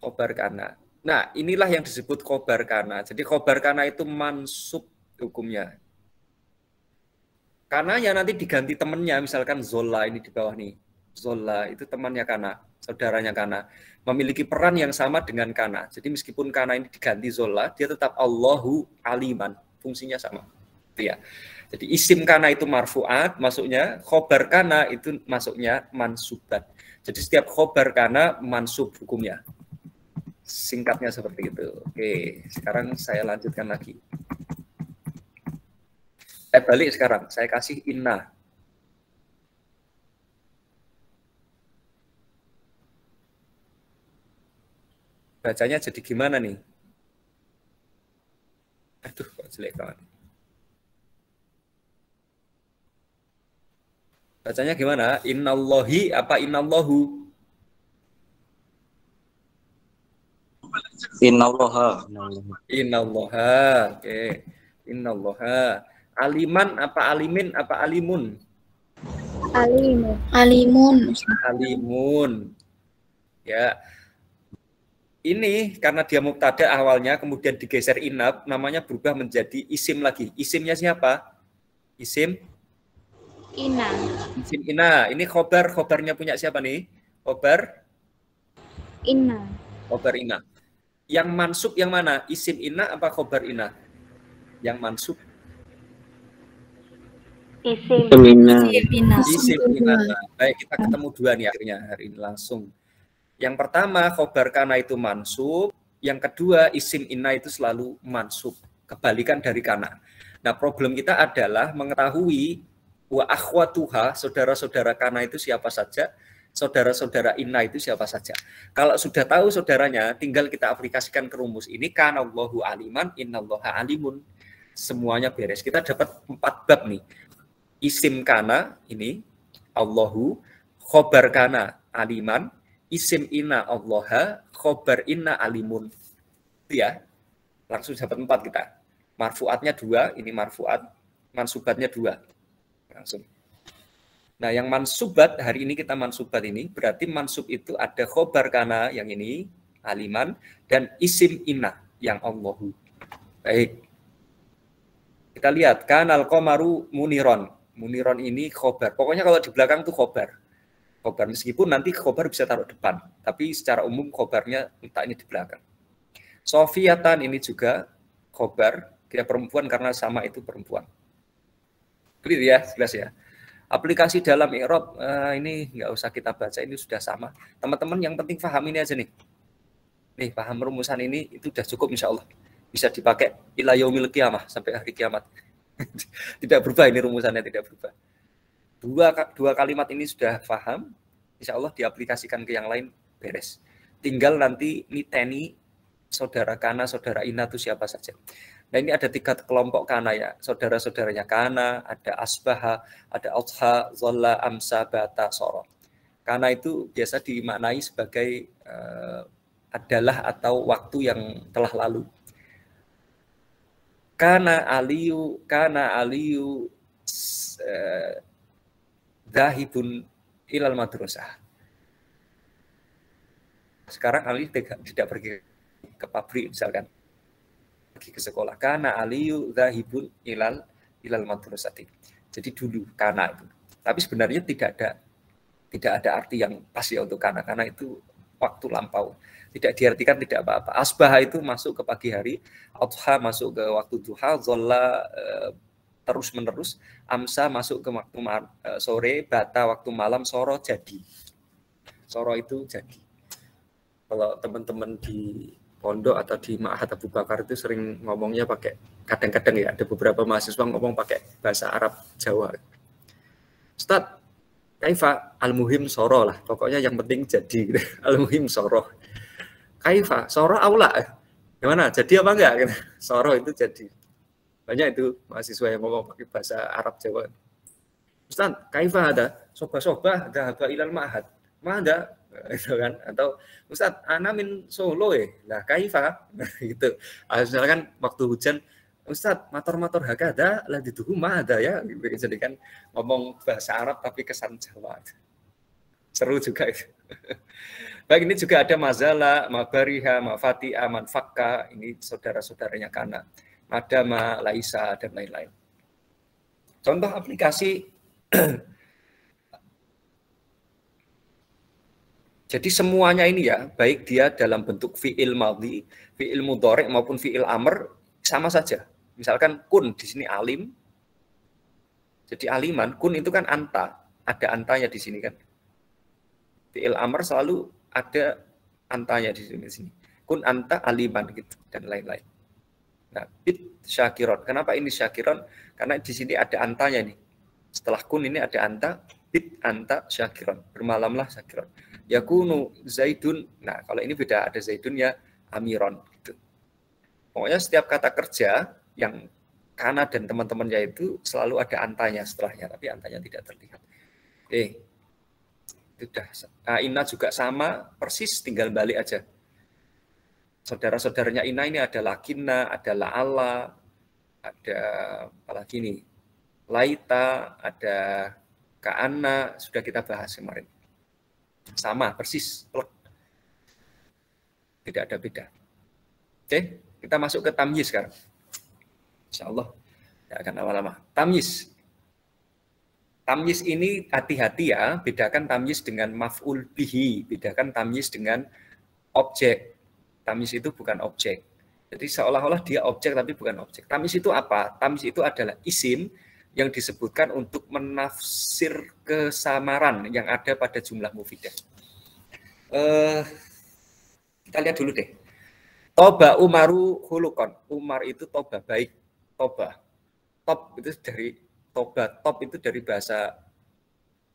Khobar kana. Nah, inilah yang disebut khobar kana. Jadi khobar kana itu mansub hukumnya. Karena ya nanti diganti temannya, misalkan Zola ini di bawah nih. Zola itu temannya kana, saudaranya kana. Memiliki peran yang sama dengan kana. Jadi meskipun kana ini diganti Zola, dia tetap Allahu aliman. Fungsinya sama. Itu ya. Jadi isim kana itu marfu'at, masuknya. Khobar kana itu masuknya mansubat. Jadi setiap khobar kana mansub hukumnya. Singkatnya seperti itu. Oke, sekarang saya lanjutkan lagi. Saya balik sekarang, saya kasih inna. Bacanya jadi gimana nih? Aduh, kok jelek banget. Bacanya gimana? Innallahi apa innallahu? Innallaha. Innallaha. Oke. Innallaha. Aliman apa alimin apa alimun? Alimun. Alimun. Alimun. Ya. Ini karena dia mubtada awalnya kemudian digeser inab, namanya berubah menjadi isim lagi. Isimnya siapa? Isim Ina. Isim ina. Ini khobarnya punya siapa nih? Khobar Ina. ina. Yang mansub yang mana? Isim ina apa khobar ina? Yang mansub Isim. isim ina. Baik, kita ketemu dua nih akhirnya hari ini langsung. Yang pertama khobar kana itu mansub, yang kedua isim ina itu selalu mansub, kebalikan dari kana. Nah, problem kita adalah mengetahui wa akhwatuha, saudara-saudara kana itu siapa saja, saudara-saudara inna itu siapa saja. Kalau sudah tahu saudaranya, tinggal kita aplikasikan ke rumus ini, kana Allahu aliman, innallaha alimun. Semuanya beres. Kita dapat 4 bab nih. Isim kana ini Allahu, khobar kana aliman, isim inna allaha, khobar inna alimun. Itu ya, langsung dapat 4 kita. Marfuatnya 2, ini marfuat, mansubatnya 2. Langsung. Nah, yang mansubat, hari ini kita mansubat ini, berarti mansub itu ada khobar kana yang ini, aliman, dan isim inna yang Allahu. Baik. Kita lihat, kanal qamaru muniron. Muniron ini khobar. Pokoknya kalau di belakang itu khobar. Khobar, meskipun nanti khobar bisa taruh depan. Tapi secara umum khobarnya letaknya di belakang. Sofiyatan ini juga khobar. Dia perempuan karena sama itu perempuan. Clear ya, jelas ya. Aplikasi dalam i'rab ini nggak usah kita baca, ini sudah sama. Teman-teman yang penting paham ini aja nih. Nih, paham rumusan ini itu sudah cukup insya Allah. Bisa dipakai ila yaumil qiyamah, sampai hari kiamat. Tidak berubah ini rumusannya, tidak berubah. Dua kalimat ini sudah paham, insya Allah diaplikasikan ke yang lain beres. Tinggal nanti niteni saudara kana, saudara ina itu siapa saja. Nah, ini ada 3 kelompok kana ya, saudara-saudaranya kana, ada asbaha, ada adha, zolla, amsa, bata, soro. Kana itu biasa dimaknai sebagai adalah atau waktu yang telah lalu. Kana aliyu zahibun ilal madrasah. Sekarang Ali tidak pergi ke pabrik misalkan. Pergi ke sekolah. Kana aliyu zahibun ilal madrasati. Jadi dulu kana itu. Tapi sebenarnya tidak ada arti yang pas ya untuk kana. Karena itu waktu lampau. Tidak diartikan tidak apa-apa. Asbah itu masuk ke pagi hari, adha masuk ke waktu duha, zolla terus menerus, amsa masuk ke waktu sore, bata waktu malam, soro jadi. Soro itu jadi. Kalau teman-teman di pondok atau di Ma'had Abu Bakar itu sering ngomongnya pakai, kadang-kadang ya ada beberapa mahasiswa ngomong pakai bahasa Arab Jawa. Ustaz, kaifa al-muhim soro lah, pokoknya yang penting jadi. Al-muhim soro. Kaifa soro aula. Gimana? Jadi apa enggak? Soro itu jadi. Banyak itu mahasiswa yang ngomong pakai bahasa Arab Jawa. Ustaz, kaifa ada? Soba-soba dhahaba ilal ma'had. Ma'ada itu kan, atau Ustaz, ana min Solo lah kaifa gitu. Misalkan waktu hujan, Ustaz, motor-motor hakada lah dituhu ma'ada ya. Jadi kan ngomong bahasa Arab tapi kesan Jawa. Seru juga itu. Baik, ini juga ada mazala, mabariha, mafati'a, manfakka, ini saudara-saudaranya kana. Madama, laisa, dan lain-lain. Contoh aplikasi. Jadi semuanya ini ya, baik dia dalam bentuk fi'il madhi, fi'il mudhari' maupun fi'il amr, sama saja. Misalkan kun, di sini alim. Jadi aliman, kun itu kan anta, ada antanya di sini kan. Fi'il amr selalu ada antanya di sini. Kun anta aliman gitu dan lain-lain. Nah, bit syakiron. Kenapa ini syakiron? Karena di sini ada antanya nih. Setelah kun ini ada anta, bit anta syakiron. Bermalamlah syakiron. Yakunu zaidun. Nah, kalau ini beda, ada zaidun ya amiron gitu. Pokoknya setiap kata kerja yang kana dan teman-temannya itu selalu ada antanya setelahnya, tapi antanya tidak terlihat. Sudah. Ina juga sama, persis tinggal balik aja. Saudara-saudaranya Ina ini ada lakinna, ada la'alla, ada apalagi nih, laita, ada ka'anna, sudah kita bahas kemarin. Sama, persis. Tidak ada beda. Oke, kita masuk ke tamyiz sekarang. Insyaallah tidak akan lama-lama. Tamyiz. Tamyiz ini hati-hati ya, bedakan tamyiz dengan maf'ul bihi, bedakan tamyiz dengan objek. Tamyiz itu bukan objek. Jadi seolah-olah dia objek tapi bukan objek. Tamyiz itu apa? Tamyiz itu adalah isim yang disebutkan untuk menafsir kesamaran yang ada pada jumlah mufidah. Kita lihat dulu deh. Toba Umaru hulukon. Umar itu toba, baik. Toba. Top itu dari toba. Top itu dari bahasa.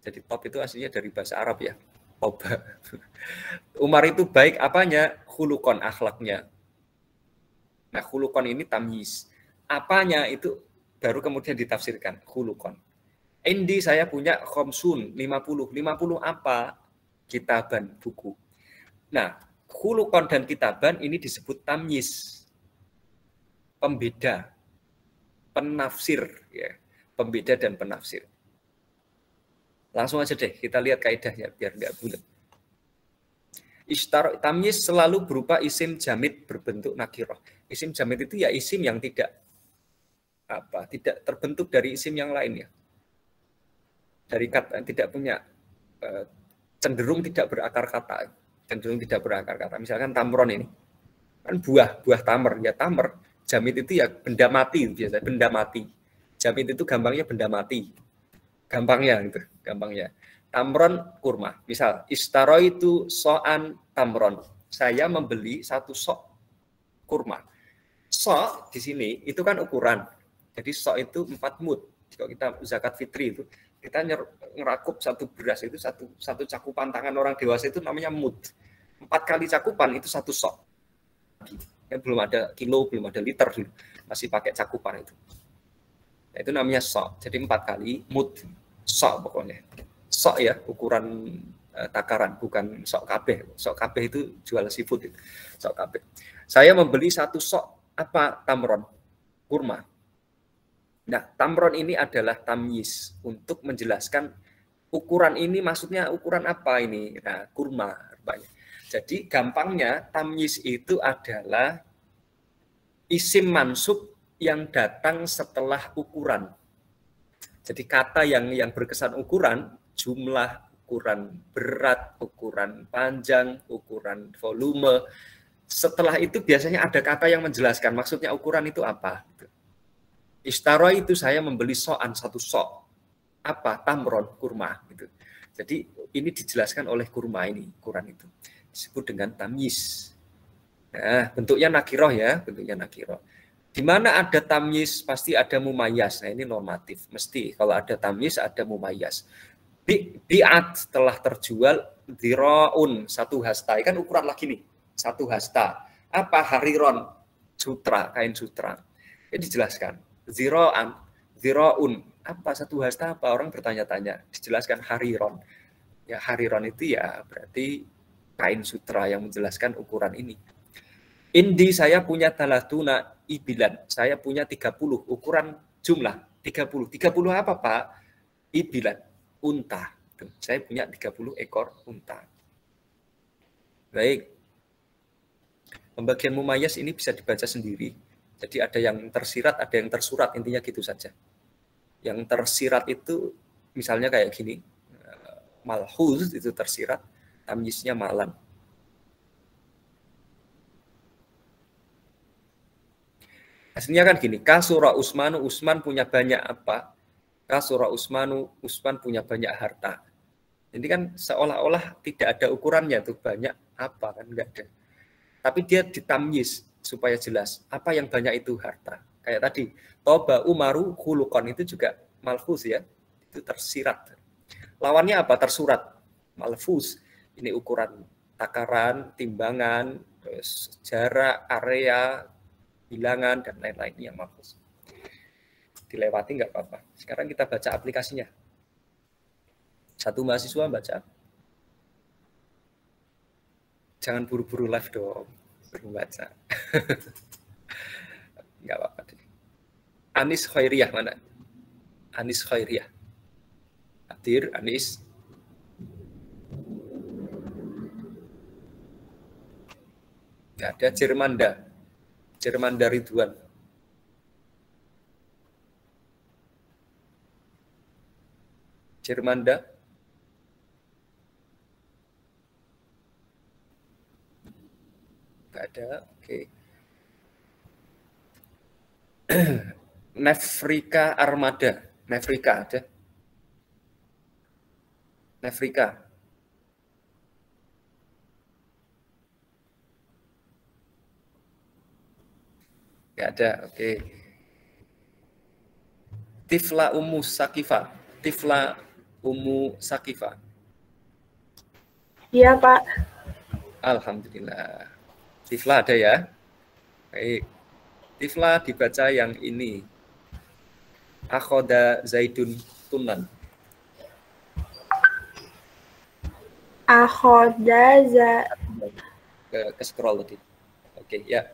Jadi top itu aslinya dari bahasa Arab ya. Toba. Umar itu baik apanya? Hulukon, akhlaknya. Nah, hulukon ini tamyiz. Apanya itu baru kemudian ditafsirkan, khulukon. Indi saya punya khomsun, 50. 50 apa? Kitaban, buku. Nah, khuluqan dan kitaban ini disebut tamyiz. Pembeda, penafsir, ya, pembeda dan penafsir. Langsung aja deh kita lihat kaidahnya biar nggak bulat. Ishtar tamyiz selalu berupa isim jamid berbentuk nakirah. Isim jamid itu ya isim yang tidak terbentuk dari isim yang lain ya. Dari kata tidak punya cenderung tidak berakar kata. Cenderung tidak berakar kata. Misalkan tamron ini kan buah tamer, ya tamer. Jamid itu ya benda mati biasanya, benda mati. Jamid itu gampangnya benda mati. Gampangnya gitu, gampangnya. Tamron kurma. Misal istaro itu so'an tamron. Saya membeli satu sok kurma. Sok di sini itu kan ukuran. Jadi sok itu 4 mud. Kalau kita zakat fitri itu kita ngerakup satu beras itu satu cakupan tangan orang dewasa itu namanya mud. 4 kali cakupan itu satu sok. Kan belum ada kilo, belum ada liter dulu. Masih pakai cakupan itu. Nah, itu namanya sok. Jadi 4 kali mud. Sok pokoknya. Sok ya, ukuran takaran, bukan sok kabeh. Sok kabeh itu jual seafood itu. Sok kabeh. Saya membeli satu sok apa tamron? Kurma. Nah, tamron ini adalah tamyiz untuk menjelaskan ukuran ini maksudnya ukuran apa ini? Nah, kurma rupanya. Jadi gampangnya tamyiz itu adalah isim mansub yang datang setelah ukuran. Jadi kata yang berkesan ukuran, jumlah, ukuran berat, ukuran panjang, ukuran volume. Setelah itu biasanya ada kata yang menjelaskan maksudnya ukuran itu apa. Istaro itu saya membeli so'an satu sok. Apa? Tamron, kurma. Gitu. Jadi ini dijelaskan oleh kurma ini, ukuran itu. Disebut dengan tamyiz. Nah, bentuknya nakiroh ya, bentuknya nakiroh. Di mana ada tamyiz pasti ada mumayyaz. Nah, ini normatif. Mesti kalau ada tamyiz ada mumayyaz. Bi'at telah terjual dhiraun satu hasta. Kan ukuran lagi nih, satu hasta. Apa? Hariron, sutra, kain sutra. Ini dijelaskan. Dhiraun, apa satu hasta apa? Orang bertanya-tanya. Dijelaskan hariron. Ya hariron itu ya berarti kain sutra yang menjelaskan ukuran ini. Indi saya punya talatuna ibilan. Saya punya 30 ukuran jumlah 30. 30 apa, Pak? Ibilan, unta. Saya punya 30 ekor unta. Baik. Pembagian mumayyaz ini bisa dibaca sendiri. Jadi ada yang tersirat, ada yang tersurat, intinya gitu saja. Yang tersirat itu misalnya kayak gini. Malhuz itu tersirat, tamyiznya malan. Aslinya kan gini, kasura Usmanu, Usman punya banyak apa? Kasura Usmanu, Usman punya banyak harta. Ini kan seolah-olah tidak ada ukurannya tuh banyak apa kan enggak ada. Tapi dia ditamyiz supaya jelas apa yang banyak itu harta. Kayak tadi, Toba Umaru khuluqan itu juga malfuz ya, itu tersirat. Lawannya apa? Tersurat. Malfuz. Ini ukuran takaran, timbangan, terus jarak, area, bilangan dan lain-lain yang malfuz. Dilewati nggak apa-apa. Sekarang kita baca aplikasinya. Satu mahasiswa baca. Jangan buru-buru live dong. Baru baca. Nggak apa-apa deh. Anis Khairiyah mana? Anis Khairiyah. Hadir Anis. Nggak ada. Jermanda. Jermanda Ridwan. Jermanda. Nggak ada. Oke. Nefrika Armada. Nefrika ada. Nefrika. Nggak ada. Oke. Tifla Ummu Sakifa. Tifla Ummu Sakifa. Iya, Pak. Alhamdulillah. Tifla ada ya? Baik. Tifla dibaca yang ini. Akhoda Zaidun Tunan. Akhoda ke scroll tadi. Oke, ya.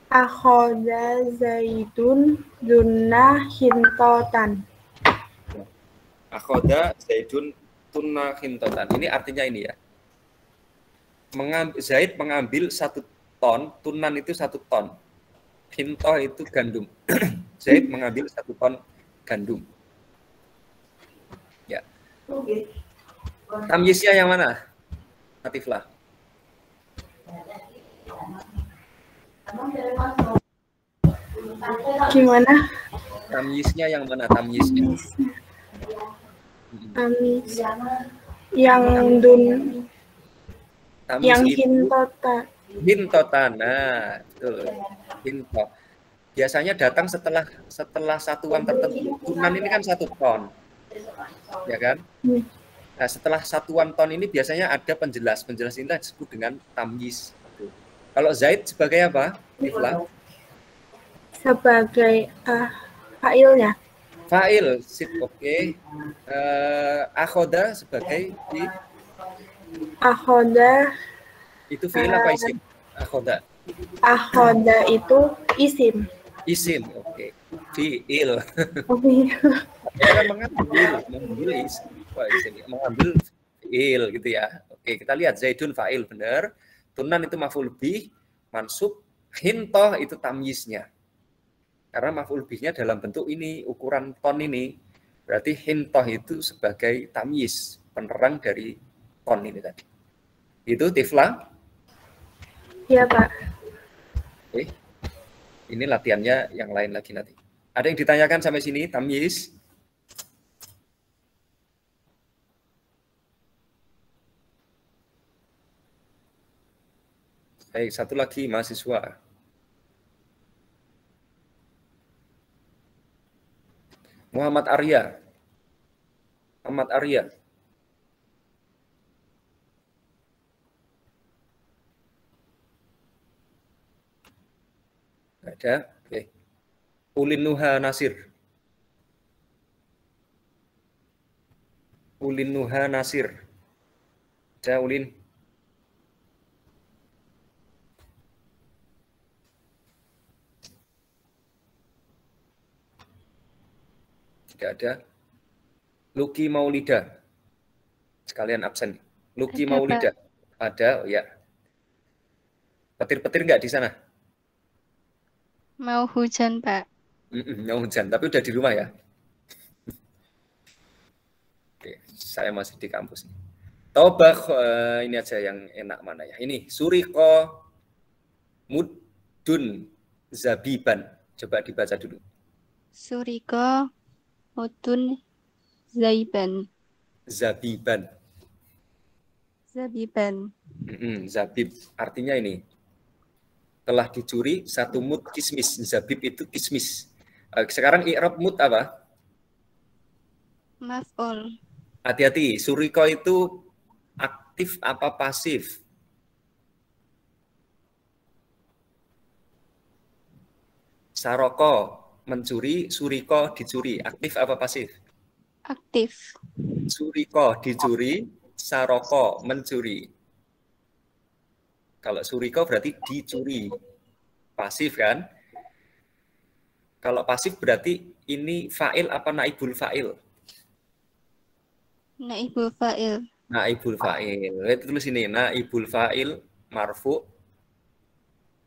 Akhoda Zaidun dunna hintotan. Akhoda Zaidun tunna hintotan. Ini artinya ini ya. Zaid mengambil 1 ton, tunan itu 1 ton. Hinto itu gandum. Zaid mengambil 1 ton gandum. Ya. Tamyiznya yang mana? Latiflah. Gimana? Tamyiznya yang mana? Tamyiznya. Amis. Yang dun. Tamyiz Yang itu hintota. hintotan. Nah, betul. Hinto. Biasanya datang setelah satuan tertentu. Tunan ini kan 1 ton. Ya kan? Nah, setelah satuan ton ini biasanya ada penjelas. Penjelas ini disebut dengan tamyiz. Kalau Zaid sebagai apa? Iflah. Sebagai fa'ilnya. Fa'il, sip, oke. Akhoda sebagai Akhoda. itu fi'il apa isim? Akhoda. Akhoda itu isim. Isim, oke. Fi'il. Oh, iya. Kita mengambil isim. Mengambil fi'il gitu ya. Oke, kita lihat Zaidun fa'il benar. Tunan itu maf'ul bih, mansub, hintoh itu tamyiznya. Karena maf'ul bihnya dalam bentuk ini, ukuran ton ini. Berarti hintoh itu sebagai tamyiz, penerang dari ton ini tadi. Itu Tifla. Iya, Pak. Oke. Ini latihannya yang lain lagi nanti. Ada yang ditanyakan sampai sini, tamyiz? Baik, satu lagi mahasiswa. Muhammad Arya. Muhammad Arya. Ada. Oke. Ulin Nuha Nasir. Ulin Nuha Nasir. Ada Ulin. Tidak ada. Luki Maulida. Sekalian absen. Luki Ada, Maulida. Ada, oh ya. Petir-petir enggak di sana? Mau hujan, Pak. Mau hujan, tapi udah di rumah ya. Oke, saya masih di kampus. Tobak, ini aja yang enak mana ya. Ini, Suriko Mudun Zabiban. Coba dibaca dulu. Suriko Mudun Zaiban. Zabiban. Zabiban. Zabib, artinya ini. Telah dicuri 1 mud kismis. Zabib itu kismis. Sekarang i'rab mud apa? Maf'ul. Hati-hati, suriko itu aktif apa pasif? Saroko mencuri, suriko dicuri. Aktif apa pasif? Aktif. Suriko dicuri, saroko mencuri. Kalau suriko berarti dicuri. Pasif kan? Kalau pasif berarti ini fa'il apa naibul fa'il? Naibul fa'il. Naibul fa'il. Itu tulis ini, naibul fa'il marfu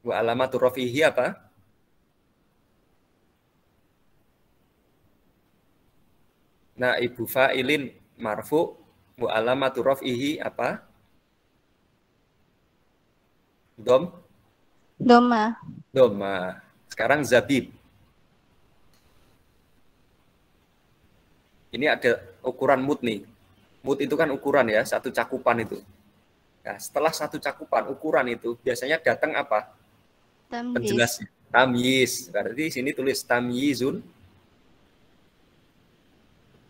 wa alamatu rafihi apa? Naibu fa'ilin marfu wa alamatu rafihi apa? Doma. Doma. Sekarang zabib. Ini ada ukuran mud nih. Mud itu kan ukuran ya, 1 cakupan itu. Nah, setelah 1 cakupan ukuran itu biasanya datang apa? Tamyiz. Penjelas. Tamyiz. Berarti sini tulis tamyizun.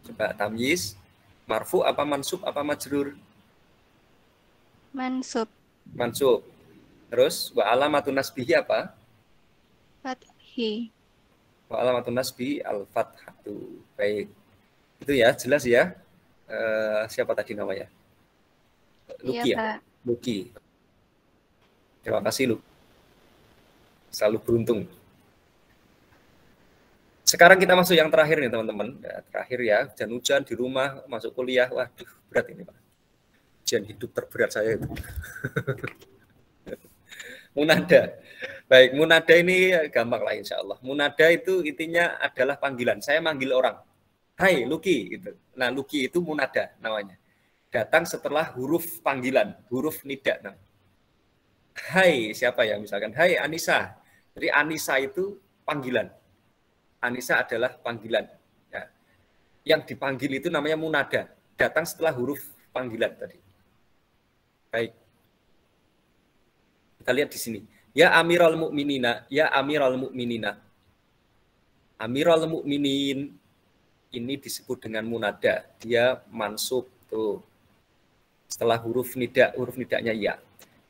Coba tamyiz. Marfu apa mansub apa majrur? Mansub. Mansub. Terus wa alamatun nasbihi apa? Fathi. Wa alamatun nasbi al-fathatu. Baik. Itu ya, jelas ya. Siapa tadi namanya? Luki Iya, ya? Pak. Luki. Terima kasih, Luki. Selalu beruntung. Sekarang kita masuk yang terakhir nih, teman-teman. Ya, terakhir ya, hujan-hujan di rumah, masuk kuliah. Waduh, berat ini, Pak. Ujian hidup terberat saya itu. Munada. Baik, munada ini gampang lah insya Allah. Munada itu intinya adalah panggilan. Saya manggil orang. Hai, Luki. Gitu. Nah, Luki itu munada namanya. Datang setelah huruf panggilan, huruf nida. Nah. Hai, siapa ya misalkan? Hai, Anissa. Jadi Anissa itu panggilan. Anissa adalah panggilan. Ya. Yang dipanggil itu namanya munada. Datang setelah huruf panggilan tadi. Baik. Kita lihat di sini. Ya Amiral Mukminina, ya Amiral Mukminina. Amiral Mukminin ini disebut dengan munada. Dia mansub tuh. Setelah huruf nidanya ya.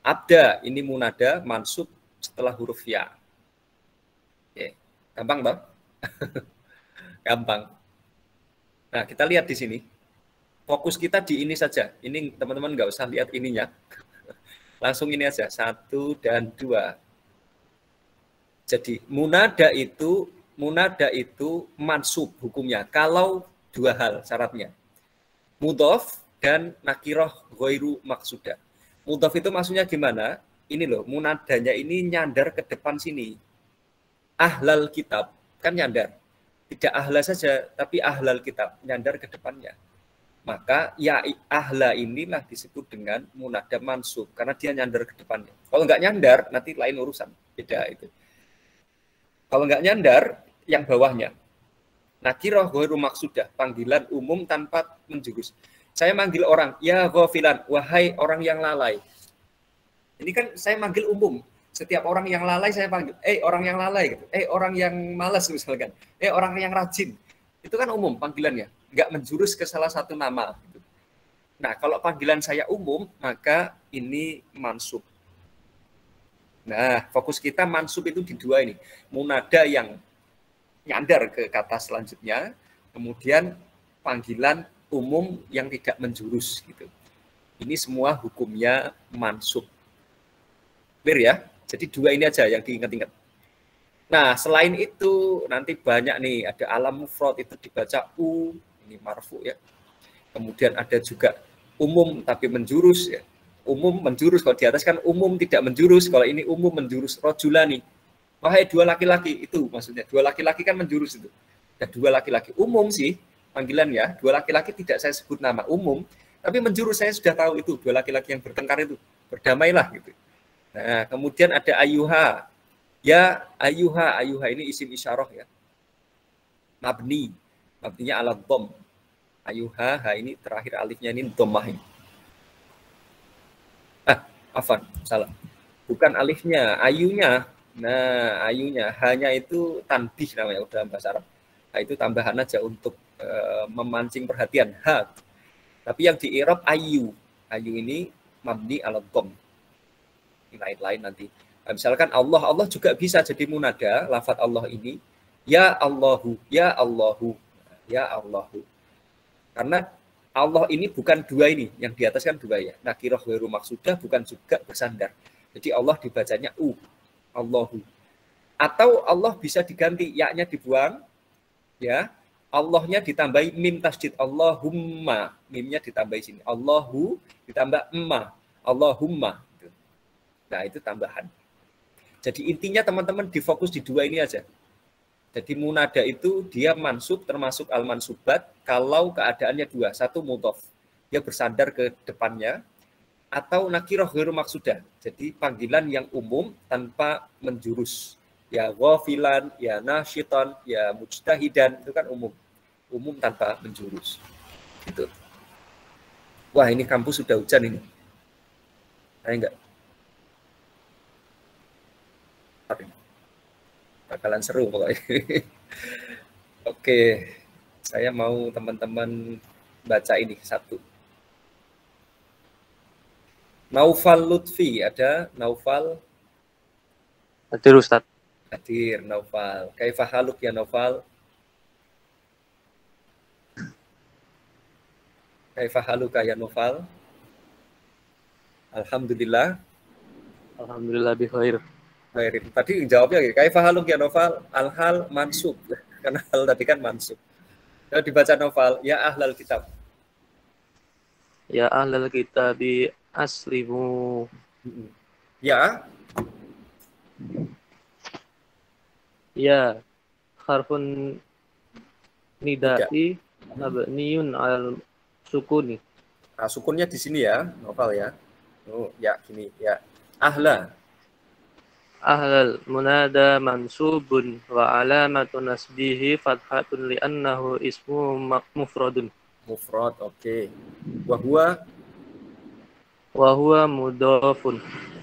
Abda ini munada mansub setelah huruf ya. Oke. Gampang, Bang? Gampang. Nah, kita lihat di sini. Fokus kita di ini saja. Ini teman-teman nggak usah lihat ininya. Langsung ini aja, 1 dan 2. Jadi munada itu mansub hukumnya. Kalau 2 hal syaratnya. Mudhof dan nakiroh ghairu maksudah. Mudhof itu maksudnya gimana? Ini loh, munadanya ini nyandar ke depan sini. Ahlal kitab, kan nyandar. Tidak ahla saja, tapi ahlal kitab, nyandar ke depannya. Maka ya ahla inilah disebut dengan munada mansub karena dia nyandar ke depannya. Kalau nggak nyandar nanti lain urusan, beda itu. Kalau nggak nyandar yang bawahnya. Nakiroh ghairu maksudah, panggilan umum tanpa menjurus. Saya manggil orang, ya ghafilan, wahai orang yang lalai. Ini kan saya manggil umum. Setiap orang yang lalai saya panggil, orang yang lalai gitu. Orang yang malas misalkan. Orang yang rajin. Itu kan umum panggilannya. Nggak menjurus ke salah satu nama. Nah, kalau panggilan saya umum, maka ini mansub. Nah, fokus kita mansub itu di 2 ini. Munada yang nyandar ke kata selanjutnya, kemudian panggilan umum yang tidak menjurus. Gitu. Ini semua hukumnya mansub. Clear ya? Jadi 2 ini aja yang diingat-ingat. Nah, selain itu, nanti banyak nih, ada alam mufrad itu dibaca U, ini marfu ya. Kemudian ada juga umum tapi menjurus ya. Umum menjurus, kalau di atas kan umum tidak menjurus, kalau ini umum menjurus. Rojulani, wahai 2 laki-laki, itu maksudnya. 2 laki-laki kan menjurus itu. Ada 2 laki-laki, umum sih panggilan ya. 2 laki-laki tidak saya sebut nama, umum. Tapi menjurus saya sudah tahu itu, 2 laki-laki yang bertengkar itu. Berdamailah gitu. Nah, kemudian ada ayuha. Ya ayuha, ayuha ini isim isyarah ya. Mabninya ala dhom. Ayuha, ha ini terakhir alifnya ini dhammah ini. Afwan, salah. Bukan alifnya, ayunya. Nah, ayunya, hanya itu tanbih namanya dalam bahasa Arab. Nah, itu tambahan aja untuk memancing perhatian. Ha. Tapi yang di i'rab ayu. Ayu ini mabni ala dhom. Ini lain-lain nanti. Nah, misalkan Allah juga bisa jadi munada, lafaz Allah ini, ya Allahu, ya Allahu, ya Allahu. Karena Allah ini bukan 2 ini, yang di atas kan 2 ya. Nakiroh ghairu maksudah bukan juga bersandar. Jadi Allah dibacanya Allahu. Atau Allah bisa diganti, ya-nya dibuang, ya. Allahnya ditambahi mim tasydid, Allahumma, mimnya ditambahi sini. Allahu ditambah emma, Allahumma. Nah, itu tambahan. Jadi intinya teman-teman difokus di 2 ini aja. Jadi munada itu dia mansub termasuk al-mansubat kalau keadaannya 2. 1 mudhof, dia bersandar ke depannya, atau nakiroh ghairu maksudah. Jadi panggilan yang umum tanpa menjurus. Ya ghafilan, ya nasyitan, ya mujtahidan, itu kan umum. Umum tanpa menjurus. Gitu. Wah, ini kampus sudah hujan ini. Ada enggak? Bakalan seru pokoknya. Oke, saya mau teman-teman baca ini 1. Naufal Lutfi, ada Naufal? Hadir Ustaz. Hadir Naufal. Kaifa haluk ya Naufal? Kaifa haluka ya Naufal? Alhamdulillah. Alhamdulillah bi khair. Khairin. Tadi jawabnya gitu. Kaifa haluk ya Noval? Al-hal mansub. Karena hal tadi kan mansub. Kalau dibaca Noval, ya ahlal kitab. Ya ahlal kitabi aslimu. Ya, Ya harfun nida'i mabniun al sukuni. nah, sukunnya di sini ya, Noval ya. Oh, ya gini ya. Ahla. Ahlal munada mansubun wa alamatu nasbihi fathatun li'annahu ismu mufradun. Mufrad, oke. Wahua Wa huwa mudhafun.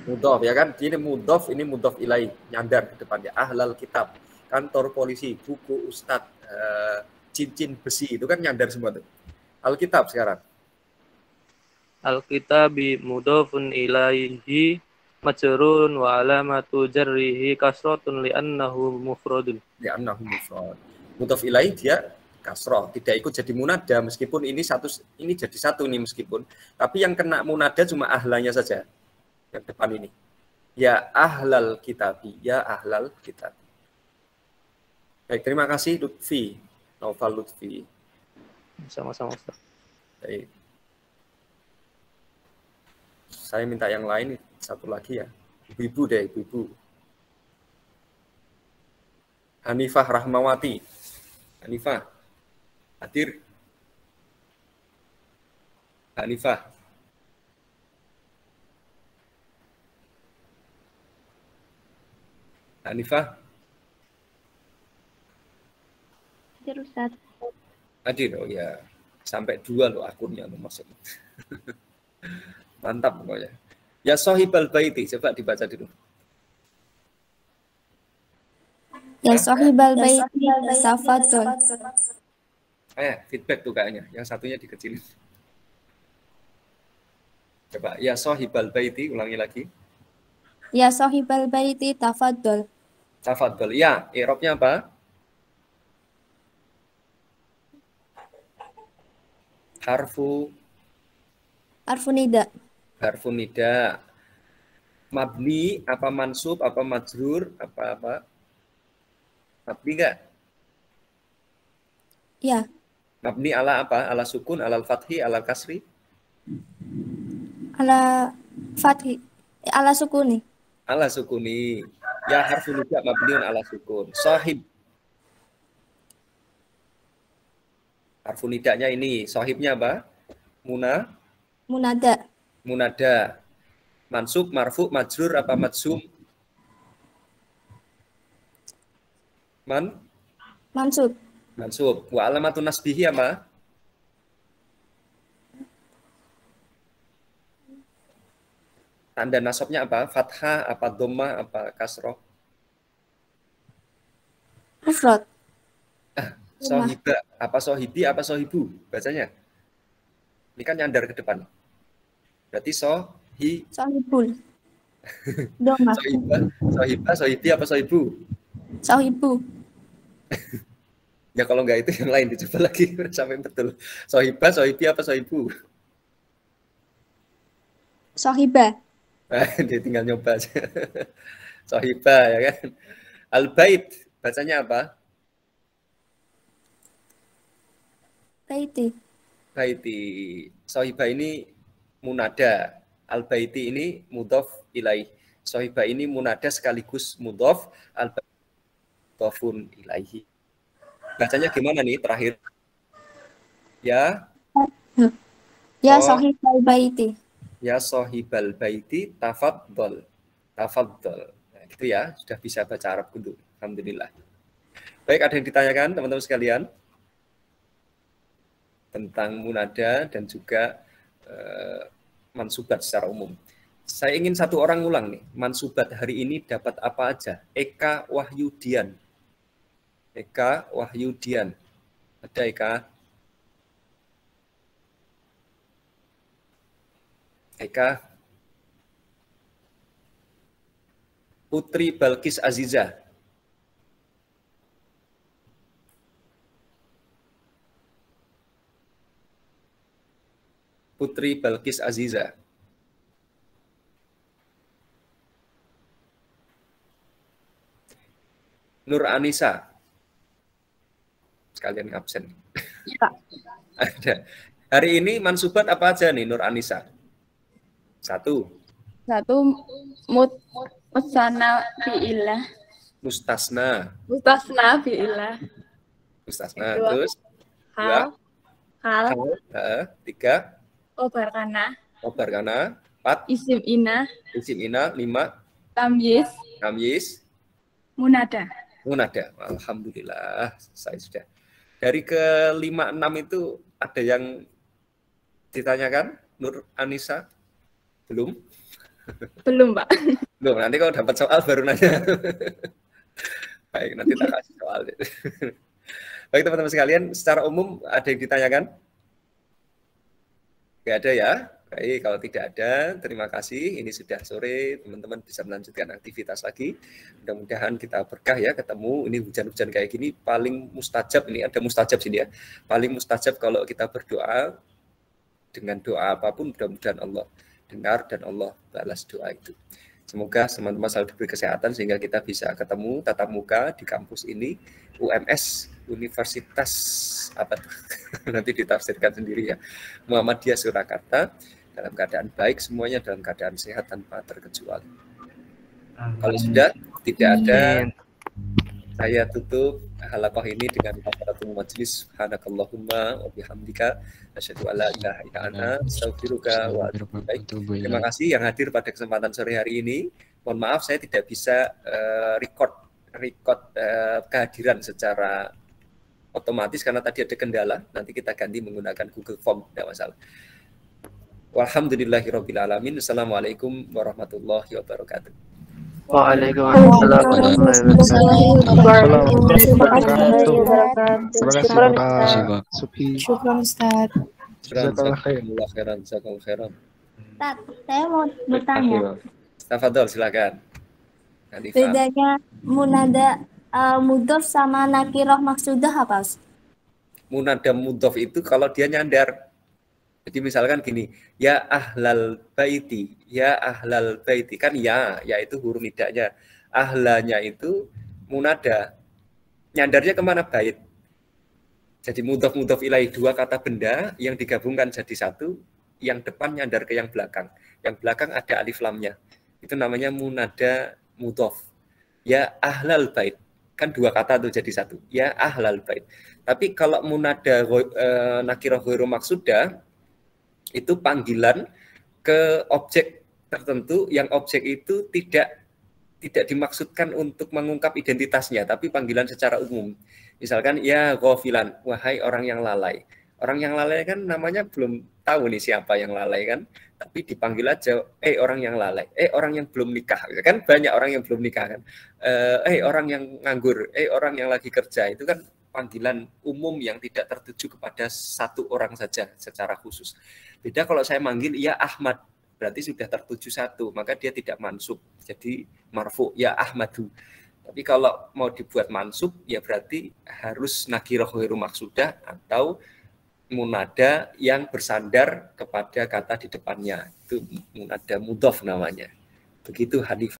mudhof ya kan? Ini mudhof, ini mudhof ilai, nyandar di depannya. Ahlal kitab, kantor polisi, buku ustad, cincin besi itu kan nyandar semua tuh. Alkitab sekarang. Al-kitabi mudhafun ilaihi majrurun wa alamatu jarrihi kasratun li'annahu mufradun. Ya annahu mufrad. Mudhof ilai dia kasroh, tidak ikut jadi munada meskipun ini jadi satu nih meskipun, tapi yang kena munada cuma ahlanya saja yang depan ini. Ya ahlal kitabi, ya ahlal kitabi. Baik, terima kasih Lutfi, Noval Lutfi. Sama-sama Ustaz. Baik. Saya minta yang lain satu lagi ya. Ibu-ibu deh, ibu-ibu. Hanifah Rahmawati. Hanifah. Hadir. Hanifah. Hanifah. Hadir Ustaz. Hadir, oh ya. Sampai 2 loh akunnya loh maksudnya. Mantap pokoknya. Ya sohibal baiti, coba dibaca dulu. Ya sahibal baiti tafadhol. Feedback tuh kayaknya. Yang satunya dikecilin. Coba, ya sohibal baiti, ulangi lagi. Ya sahibal baiti tafadhol. Tafadhol. Ya, i'rabnya apa? Harfu Nida. harfu nida. Mabni apa mansub apa majrur apa? Mabni enggak? Ya, Mabni ala apa? Ala sukun, ala fathi, ala kasri? ala fathi, ala sukuni. Ala sukuni. Ya harfu nida mabniun ala sukun. Sahib. Harfu nidanya ini. Sahibnya apa? Munada. Munada. Mansub, marfu, majrur apa majzum? Mansub. Mansub. Wa alamatun nasbihi apa? Tanda nasabnya apa? Fathah, apa dhammah, apa kasroh? Mufrad. Sohiba, apa sohibi, apa sohibu? Bacanya. Ini kan nyandar ke depan. Berarti Sahibul. Doma. sohiba, sohibi, apa sohibu? Sahibu. Ya kalau enggak itu yang lain dicoba lagi sampai betul. Sohiba, sohibi, apa sohibu? Sahiba. Dia tinggal nyoba aja. Sohiba ya kan. Al-bait, bacanya apa? Baiti. Baiti. Sohiba ini munada. Al-baiti ini mudhof ilaih. Sohiba ini munada sekaligus mudhof. Al-baitofun ilaihi. Bacanya gimana nih terakhir? Ya. Ya sahibal baiti. Ya sohibal baiti tafadhol. Tafadhol. Nah, gitu ya. Sudah bisa baca Arab dulu. Alhamdulillah. Baik, ada yang ditanyakan teman-teman sekalian? Tentang munada dan juga mansubat secara umum. Saya ingin satu orang ulang nih. Mansubat hari ini dapat apa aja? Eka Wahyudian. Eka Wahyudian. Ada Eka? Eka? Putri Balkis Aziza. Putri Balkis Aziza. Nur Anissa. Sekalian absen. Iya, Pak. Ada. Hari ini mansubat apa aja nih Nur Anissa? 1. Musana biillah. Mustasna. Mustasna biillah. Mustasna. 2. Terus Hal. 3. Obarkana. Obarkana. 4. Isim ina. Isim ina. 5. Tamyiz. Munada. Munada. Alhamdulillah, saya sudah. Dari ke 5, 6 itu ada yang ditanyakan, Nur Anissa? Belum? Belum, Pak. Belum, nanti kalau dapat soal baru nanya. Baik, nanti tak kasih soal. Baik teman-teman sekalian, secara umum ada yang ditanyakan? Tidak ada ya? Baik, kalau tidak ada, terima kasih. Ini sudah sore, teman-teman bisa melanjutkan aktivitas lagi. Mudah-mudahan kita berkah ya, ketemu. Ini hujan-hujan kayak gini, paling mustajab, ini ada mustajab sini ya. Paling mustajab kalau kita berdoa, dengan doa apapun, mudah-mudahan Allah dengar dan Allah balas doa itu. Semoga teman-teman selalu diberi kesehatan sehingga kita bisa ketemu tatap muka di kampus ini, UMS, Universitas apa tuh? Nanti ditafsirkan sendiri ya. Muhammadiyah Surakarta, dalam keadaan baik, semuanya dalam keadaan sehat tanpa terkecuali. Kalau sudah tidak ada, saya tutup halaqah ini dengan kafaratul majlis. Subhanakallahumma wa bihamdika asyhadu an la ilaha illa anta astaghfiruka wa atubu ilaik. Terima kasih yang hadir pada kesempatan sore hari ini. Mohon maaf saya tidak bisa record kehadiran secara otomatis karena tadi ada kendala. Nanti kita ganti menggunakan Google Form, tidak masalah. Walhamdulillahirabbil alamin. Assalamualaikum warahmatullahi wabarakatuh. Waalaikumsalam warahmatullahi wabarakatuh. Syukran Ustaz. Jazakallahu khairan. Ustaz, saya mau bertanya. Tafadhol, silakan. Bedanya munada mudhof sama nakirah maksudah apa, Ustaz? Munada mudhof itu kalau dia nyandar. Jadi misalkan gini, ya ahlal baiti, kan ya itu huruf nidanya. Ahlanya itu munada. Nyandarnya kemana bait? Jadi mudhof ilaih, dua kata benda yang digabungkan jadi satu, yang depan nyandar ke yang belakang. Yang belakang ada alif lamnya. Itu namanya munada mudhof. Ya ahlal bait. Kan dua kata itu jadi satu. Ya ahlal bait. Tapi kalau munada nakirah ghairu maksudah, itu panggilan ke objek tertentu yang objek itu tidak dimaksudkan untuk mengungkap identitasnya, tapi panggilan secara umum. Misalkan ya ghafilan, wahai orang yang lalai. Orang yang lalai kan namanya belum tahu nih siapa yang lalai kan, tapi dipanggil aja orang yang lalai, orang yang belum nikah. Kan banyak orang yang belum nikah kan. Orang yang nganggur, orang yang lagi kerja, itu kan panggilan umum yang tidak tertuju kepada satu orang saja secara khusus. Beda kalau saya manggil ya Ahmad, berarti sudah tertuju satu, maka dia tidak mansub, jadi marfu ya Ahmadu. Tapi kalau mau dibuat mansub, ya berarti harus nakirah ghairu maksudah atau munada yang bersandar kepada kata di depannya. Itu munada mudhof namanya. Begitu Hanif.